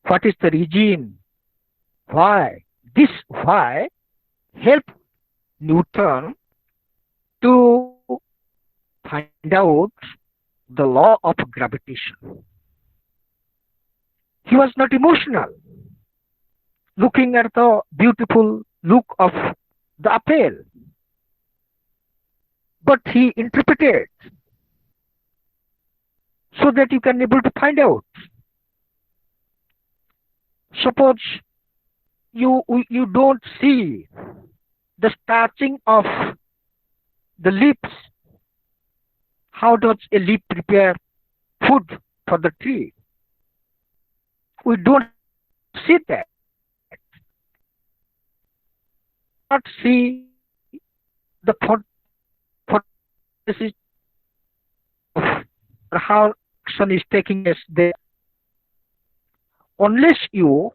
What is the reason? Why? This why helped Newton to find out the law of gravitation. He was not emotional, looking at the beautiful look of the apple, but he interpreted so that you can able to find out. Suppose you don't see the starting of The leaves. How does a leaf prepare food for the tree? We don't see that. Not see the photosynthesis or how action is taking place there. Unless you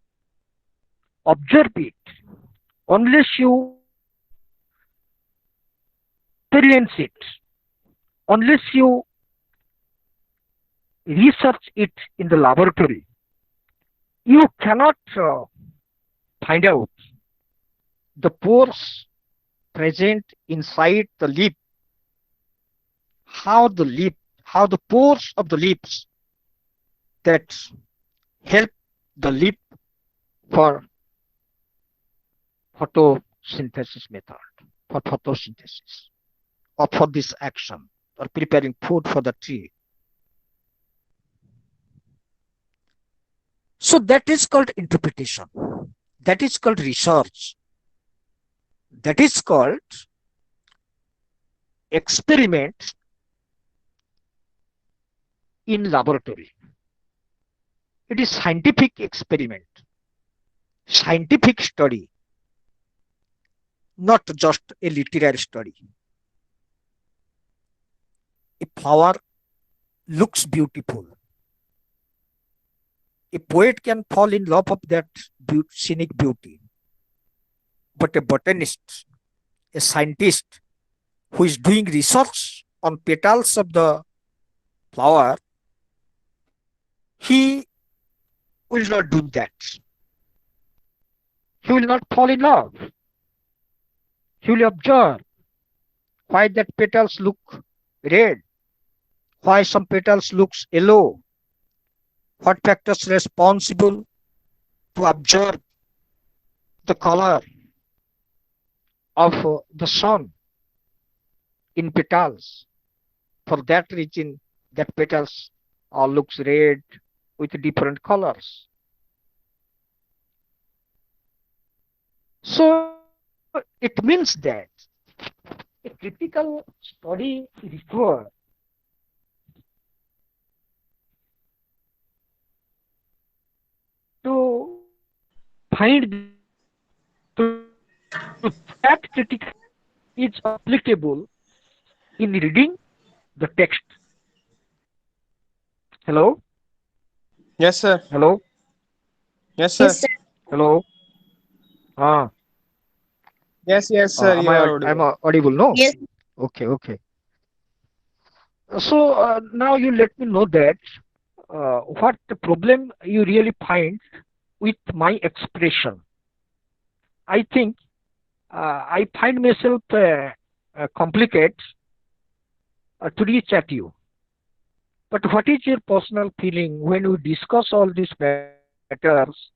observe it, unless you experience it, unless you research it in the laboratory, you cannot find out the pores present inside the leaf, how the pores of the leaves that help the leaf for photosynthesis method, for photosynthesis, or for this action, or preparing food for the tree. So that is called interpretation. That is called research. That is called experiment in laboratory. It is scientific experiment, scientific study, not just a literary study. A flower looks beautiful. A poet can fall in love of that scenic beauty. But a botanist, a scientist who is doing research on petals of the flower, he will not do that. He will not fall in love. He will observe why that petals look red, why some petals looks yellow, what factors responsible to observe the color of the sun in petals. For that reason, that petals all looks red with different colors. So it means that a critical study requires to find the truth. That critical is applicable in reading the text. Hello? Yes, sir. Hello? Yes, sir. Yes, sir. Hello? Ah, Yes, sir. am You I are audible. audible? No? Yes. Okay, okay. So now you let me know that what the problem you really find with my expression. I think I find myself complicated to reach at you. But what is your personal feeling when we discuss all these matters?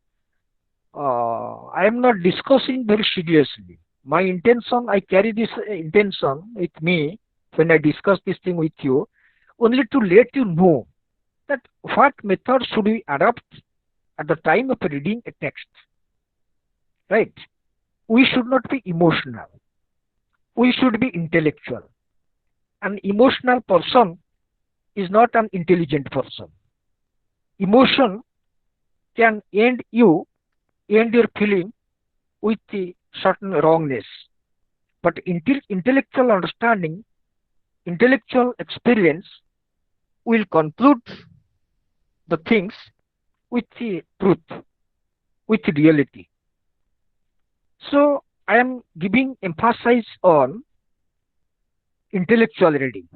I am not discussing very seriously. My intention, I carry this intention with me when I discuss this thing with you, only to let you know that what method should we adopt at the time of reading a text, right? We should not be emotional. We should be intellectual. An emotional person is not an intelligent person. Emotion can end your feeling with the certain wrongness. But intellectual understanding, intellectual experience will conclude the things with the truth, with reality. So I am giving emphasis on intellectual reading,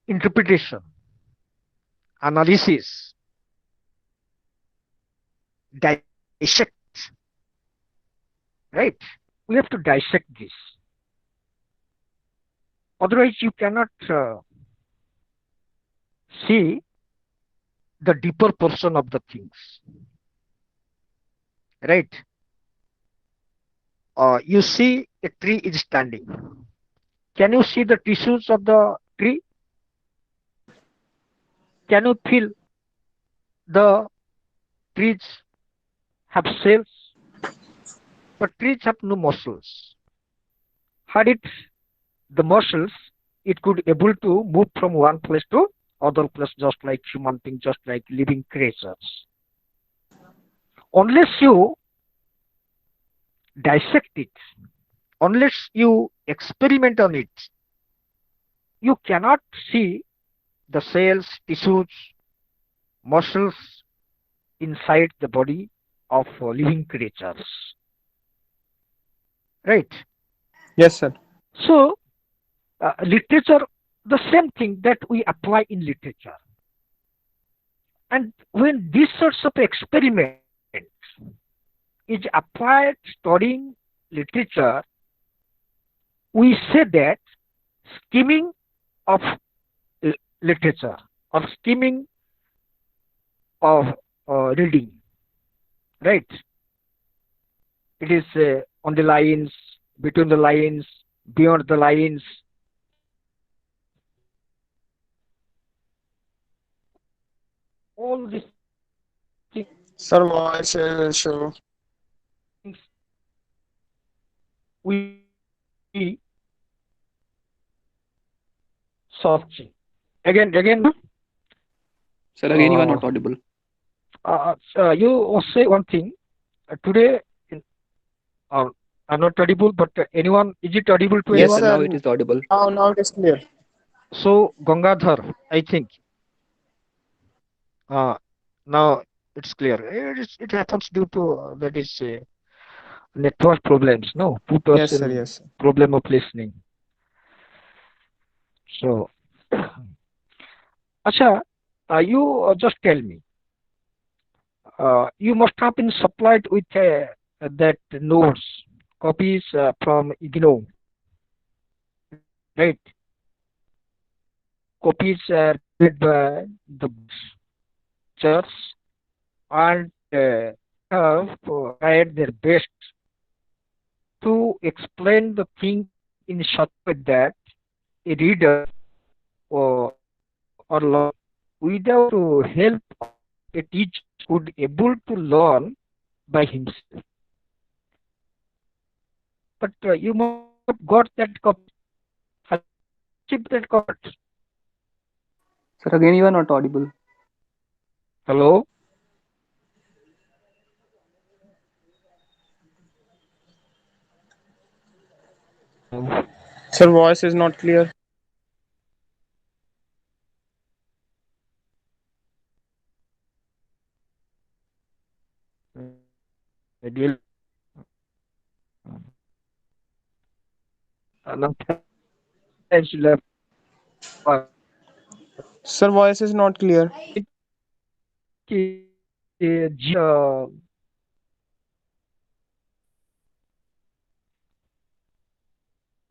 interpretation, analysis, dissect, right? We have to dissect this. Otherwise, you cannot see the deeper portion of the things, right? You see a tree is standing. Can you see the tissues of the tree? Can you feel the trees have cells? But trees have no muscles. How did the muscles, it could able to move from one place to other place, just like human being, just like living creatures. Unless you dissect it, unless you experiment on it, you cannot see the cells, tissues, muscles inside the body of living creatures. Right? Yes, sir. So, literature, the same thing that we apply in literature. And when these sorts of experiments is applied studying literature, we say that skimming of literature or skimming of reading, right? It is on the lines, between the lines, beyond the lines. All these Sir, voice issue. things we searching. Again, Sir, again you are uh, not audible. you say one thing today. Uh, I'm not audible, but anyone, is it audible to Yes, Yes, sir, anyone? now sir. it is audible. Now it is clear. So Gangadhar, I think uh, now it's clear. It happens due to that is network problems. No, put us Yes, sir. in Yes, sir. problem of listening. So, Acha, you just tell me. You must have been supplied with that notes, copies from IGNO, right? Copies are read by the teachers and have tried their best to explain the thing in such a way that a reader or learner without help of a teacher could able to learn by himself. But you must have got that copy. Have you received that copy? Sir, again you are not audible. Hello? Sir, voice is not clear. Ideal. Sometimes you left. Sir, voice is not clear.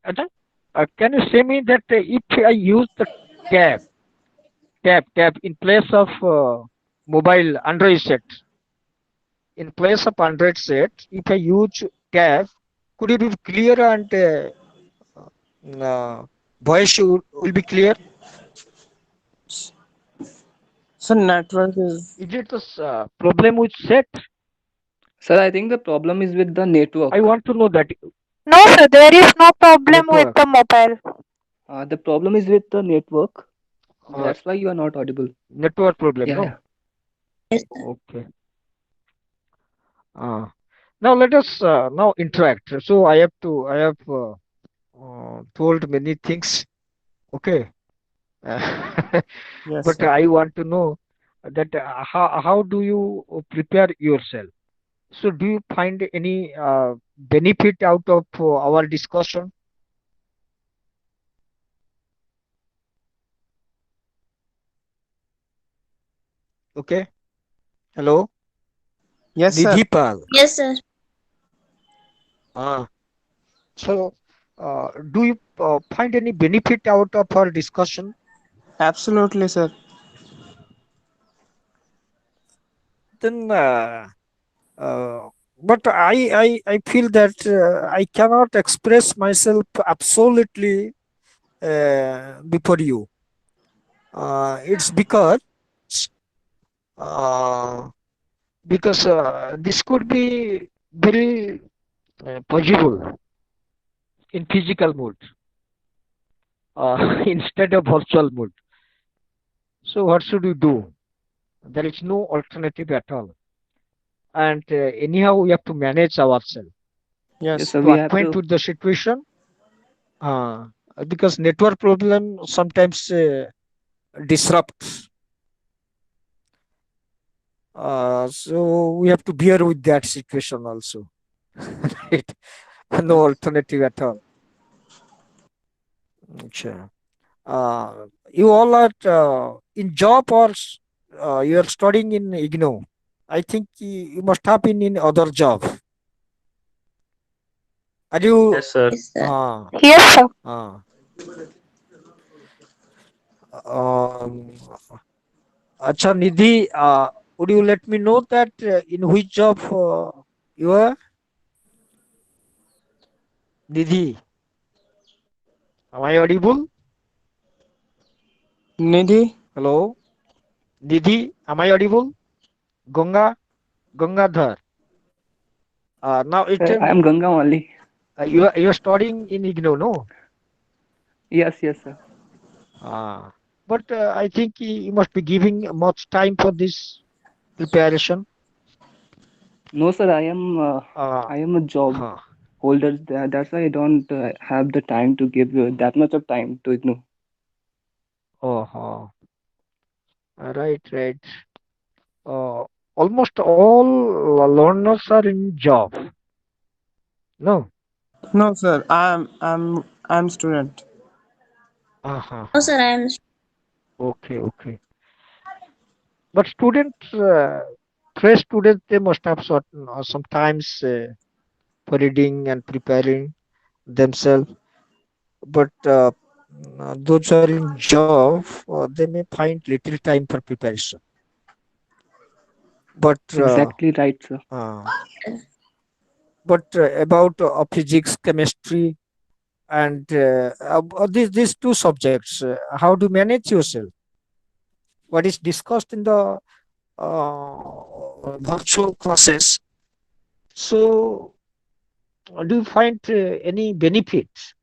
Ajay, can you say me that if I use the tab, tab in place of mobile Android set, in place of Android set, if I use tab, could it be clear and voice will be clear? Sir, network is. Is it the problem with set? Sir, I think the problem is with the I network. want to know that No, sir, there is no problem with network. the mobile. The problem is with the network. Uh, That's why you are not audible. network problem, Yeah, no? yeah. Yes. Okay. Uh, now let us now interact. So I have told many things. Okay. Yes, But sir. I want to know that how do you prepare yourself? So do you find any benefit out of our discussion? Okay. Hello, Yes, sir. Nidhi Pal. Yes, sir. Ah, so do you find any benefit out of our discussion? Absolutely, sir. Then, uh, but I feel that I cannot express myself absolutely before you. It's uh, because this could be very possible in physical mode. instead of virtual mode. So what should we do? There is no alternative at all. And anyhow, we have to manage ourselves Yes, Yes. sir. to We have acquaint to. with the situation. Uh, because network problem sometimes disrupts. So we have to bear with that situation also. Right? No alternative at all. Sure. You all are in job or you are studying in IGNO. I think you must have been in other job. Are you? Yes, sir. Yes, sir. Uh, Yes, sir. uh, um, Acha Nidhi, would you let me know that in which job you are? Nidhi, am I audible? Nidhi? Hello, Nidhi, am I audible? Ganga, Gangadhar. Now it Sir, I am Ganga only. you are studying in IGNO, no? Yes, yes, sir. But I think you must be giving much time for this preparation. No, sir. Uh, I am a job huh. holder. That's why I don't have the time to give that much of time to ignore. Oh, right, right. Uh, Almost all learners are in job. No. No, sir. I'm student. No, Uh-huh. sir, I am. Okay, okay. But students, fresh students, they must have certain sometimes for reading and preparing themselves. But those who are in job, they may find little time for preparation. But Exactly right, sir. uh, about physics, chemistry, and these two subjects, how do you manage yourself? What is discussed in the virtual classes? So, do you find any benefits?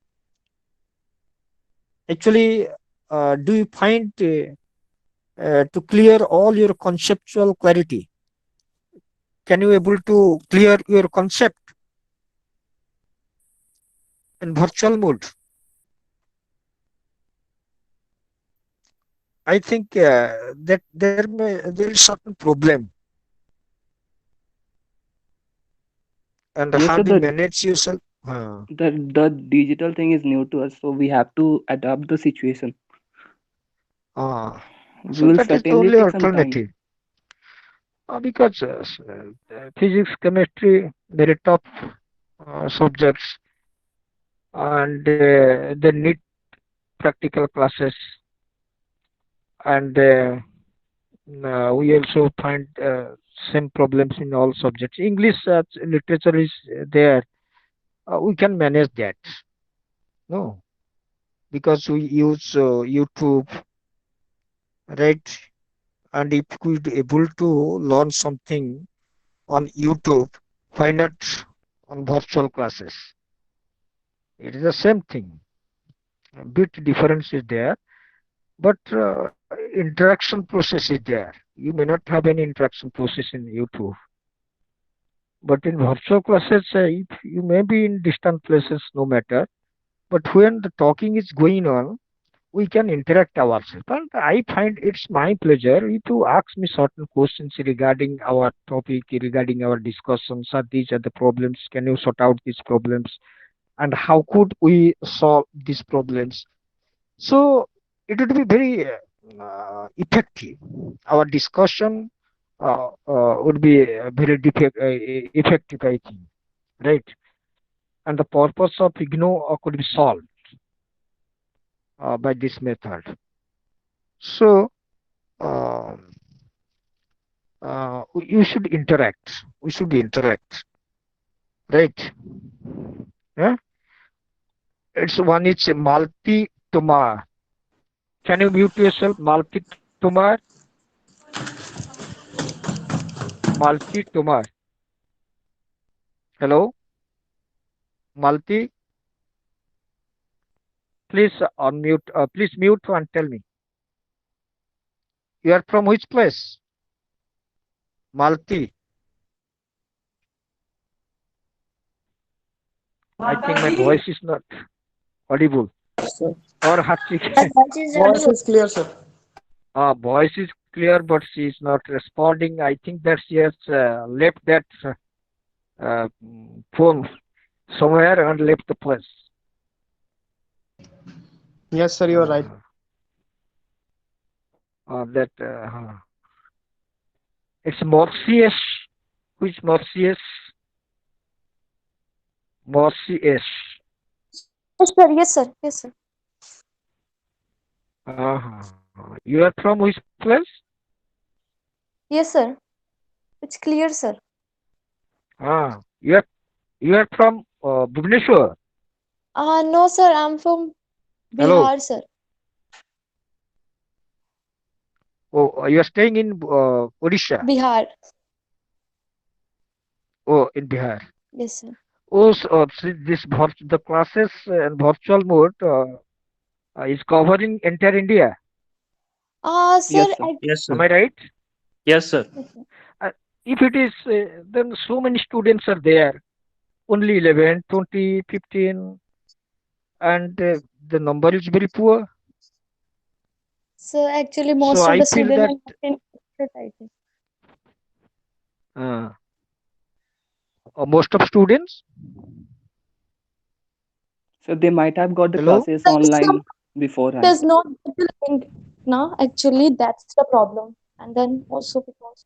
Actually, do you find to clear all your conceptual clarity? Can you able to clear your concept in virtual mode? I think that there is certain problem, and Yes, how sir. do you manage yourself? The digital thing is new to us, so we have to adapt the situation. Uh, We so will that is the certainly only take some time. alternative. Because physics, chemistry, very tough subjects, and they need practical classes, and we also find same problems in all subjects. English literature is there. We can manage that. No, because we use YouTube, right? And if we able to learn something on YouTube, why not on virtual classes? It is the same thing. A bit difference is there, but interaction process is there. You may not have any interaction process in YouTube, but in virtual classes, if you may be in distant places, no matter. But when the talking is going on, we can interact ourselves. And I find it's my pleasure if you ask me certain questions regarding our topic, regarding our discussions. Are these are the problems? Can you sort out these problems? And how could we solve these problems? So it would be very effective. Our discussion would be very effective, I think, right? And the purpose of IGNO could be solved by this method. So um, you should interact. We should interact, right? Yeah? It's one. It's a multi tomar. Can you mute yourself? Multi tomar, multi tomar. Hello, multi. Please unmute. Please mute and tell me. You are from which place? Malti. I think my voice is not audible. Sir, Or Harshik. That is voice is clear, sir. Voice is clear, but she is not responding. I think that she has left that phone somewhere and left the place. Yes, sir, you are right. That it's Morpheus. Which Morpheus? Morpheus. yes, sir. Yes, sir. Yes, sir. You are from which place? Yes, sir. It's clear, sir. You are from Bhubaneswar. No, sir. I'm from Hello. Bihar, sir. Oh, you are staying in Odisha. Bihar. Oh, in Bihar. Yes, sir. Oh, so, the classes in virtual mode is covering entire India. Sir. Yes, sir. Yes, Am sir. I right? Yes, sir. Yes, sir. If it is, then so many students are there. Only 11, 20, 15, and the number is very poor. So actually, So most of I the feel students that are not interested, I think. uh, most of students. So they might have got the Hello. classes Some online beforehand. does not get the link. Now, actually, that's the problem. And then also because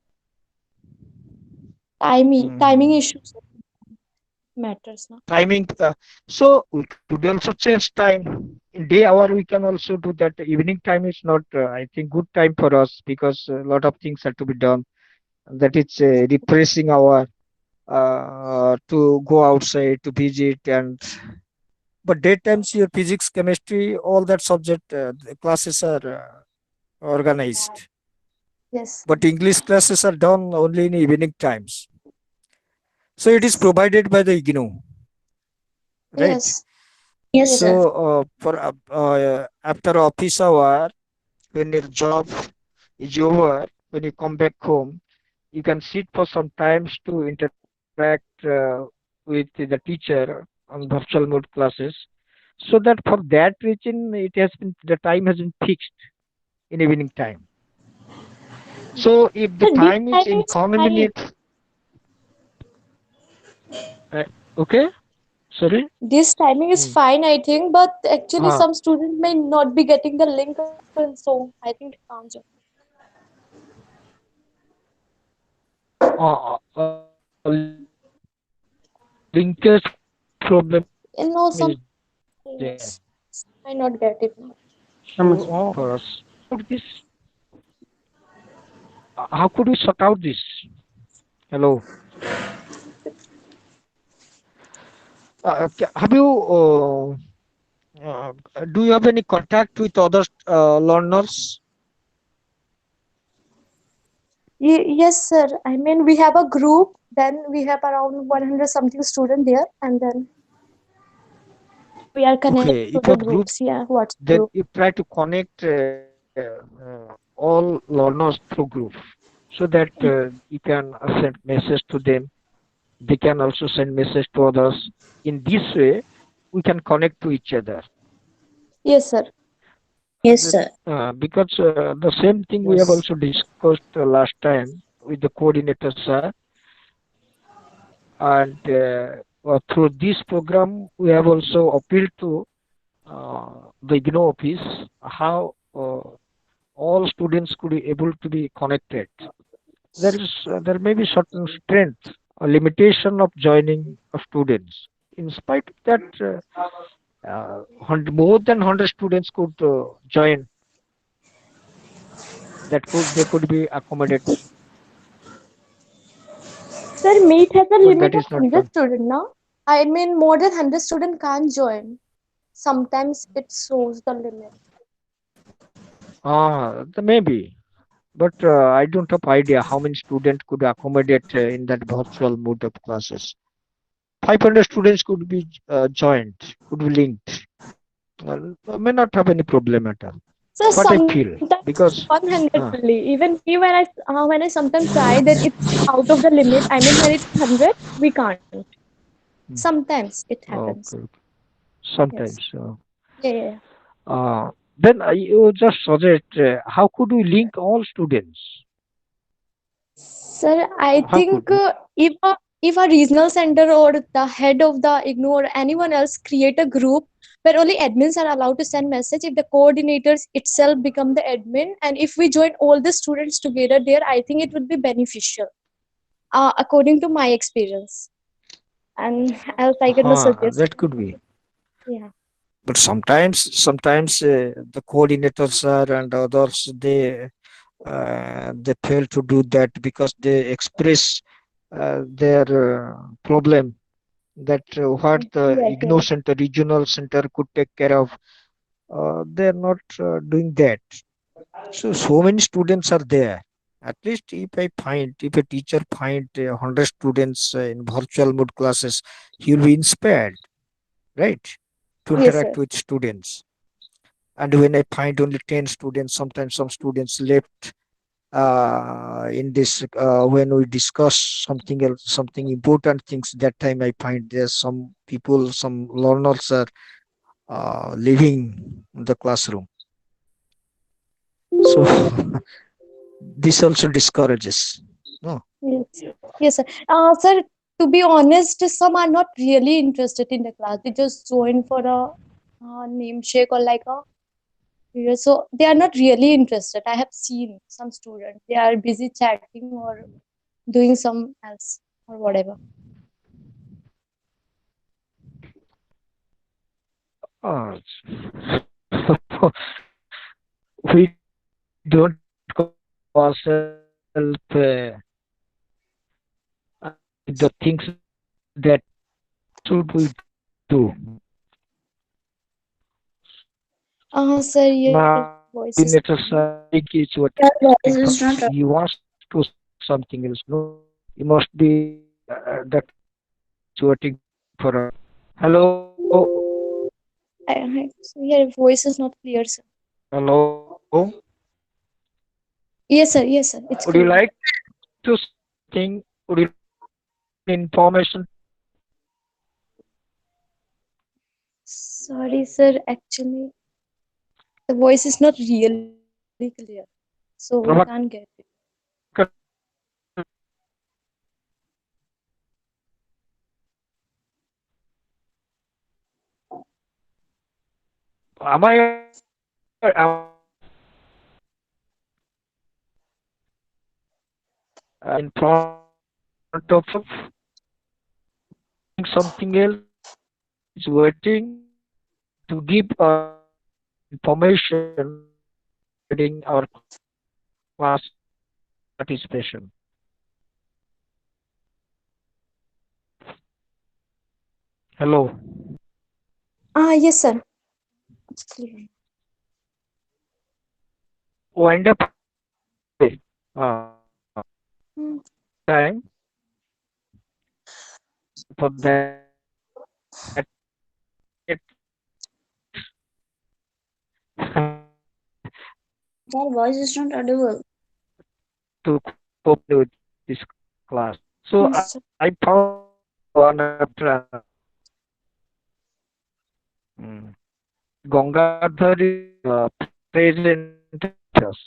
timing Mhm. issues matters now. Timing. So we could also change time. In day hour, we can also do that. Evening time is not, I think, good time for us because a lot of things have to be done. That is repressing our to go outside to visit and but daytimes your physics chemistry all that subject the classes are organized Yes. but english classes are done only in evening times so it is provided by the igno right Yes. Yes, so sir. after office hour when your job is over when you come back home you can sit for some times to interact with the teacher on virtual mode classes so that for that reason it has been the time has been fixed in evening time so if the So this time is timing is fine. inconvenient okay sorry This timing is Hmm. fine, I think, but actually uh, some students may not be getting the link, and so I think it can't join. linkage problem is there You know, some so yes, might not get it now. for us how could we sort out this how could we sort out this hello have you do you have any contact with other learners? Yes, sir. I mean, we have a group. Then we have around 100 something student there, and then we are connected Okay, to if you the have group, groups. Yeah, WhatsApp then group. you try to connect all learners through group so that you can send message to them. They can also send message to others. In this way, we can connect to each other. Yes, sir. Yes, sir. Because the same thing we have Yes. also discussed last time with the coordinator sir, and through this program we have also appealed to the IGNOU office how all students could be able to be connected. There may be certain strength or limitation of joining of students. In spite of that, more than 100 students could join. That could they could be accommodated, Sir, meet has a but limit that of is not 100 done. student now. I mean, more than 100 student can't join. Sometimes it shows the limit. Maybe, but I don't have idea how many students could accommodate in that virtual mode of classes. 500 students could be joined, could be linked. may not have any problem at all. So What I feel, sometimes because 100 uh, only. Even me when I sometimes try that it's out of the limit. I mean when it's 100, we can't. Sometimes it happens. okay, sometimes. Yes. Yeah, yeah, yeah. Then you just suggest how could we link all students? Sir, I How could think we? if a regional center or the head of the IGNO or anyone else create a group where only admins are allowed to send message, if the coordinators itself become the admin, and if we join all the students together there, I think it would be beneficial, according to my experience. And else I can suggest. That could be. Yeah. But sometimes the coordinators are and others they fail to do that because they express their problem that what the Yes, IGNO yes. center, regional center could take care of. They're not doing that. So many students are there. At least if a teacher find 100 students in virtual mode classes, he'll be inspired, right, to Yes, interact sir. with students. And when I find only 10 students, sometimes some students left in this when we discuss something else, something important things. That time I find there's some people, some learners are leaving the classroom. So this also discourages. No. Yes, yes, sir. Sir, to be honest, some are not really interested in the class. They just join for a name shake or like a period. So they are not really interested. I have seen some students. They are busy chatting or doing some else or whatever. Uh, we don't call ourselves the things that should we do. Sir, your Now, voice is coordinators think is what Your voice is not he wants to something else. No, he must be that is waiting for us. Hello, your voice is not clear, sir. hello. Yes, sir. It's Would you clear. like to think? Would you like information? Sorry, sir. Actually, the voice is not really clear, so we can't get it. Am I in front of something else is waiting to give information regarding our class participation. Hello. Yes, sir. It's clear. Wind up uh, Hmm. time for that your voice is not audible. to cope with this class. So Yes, sir. I found one after Gangadhar is present with us.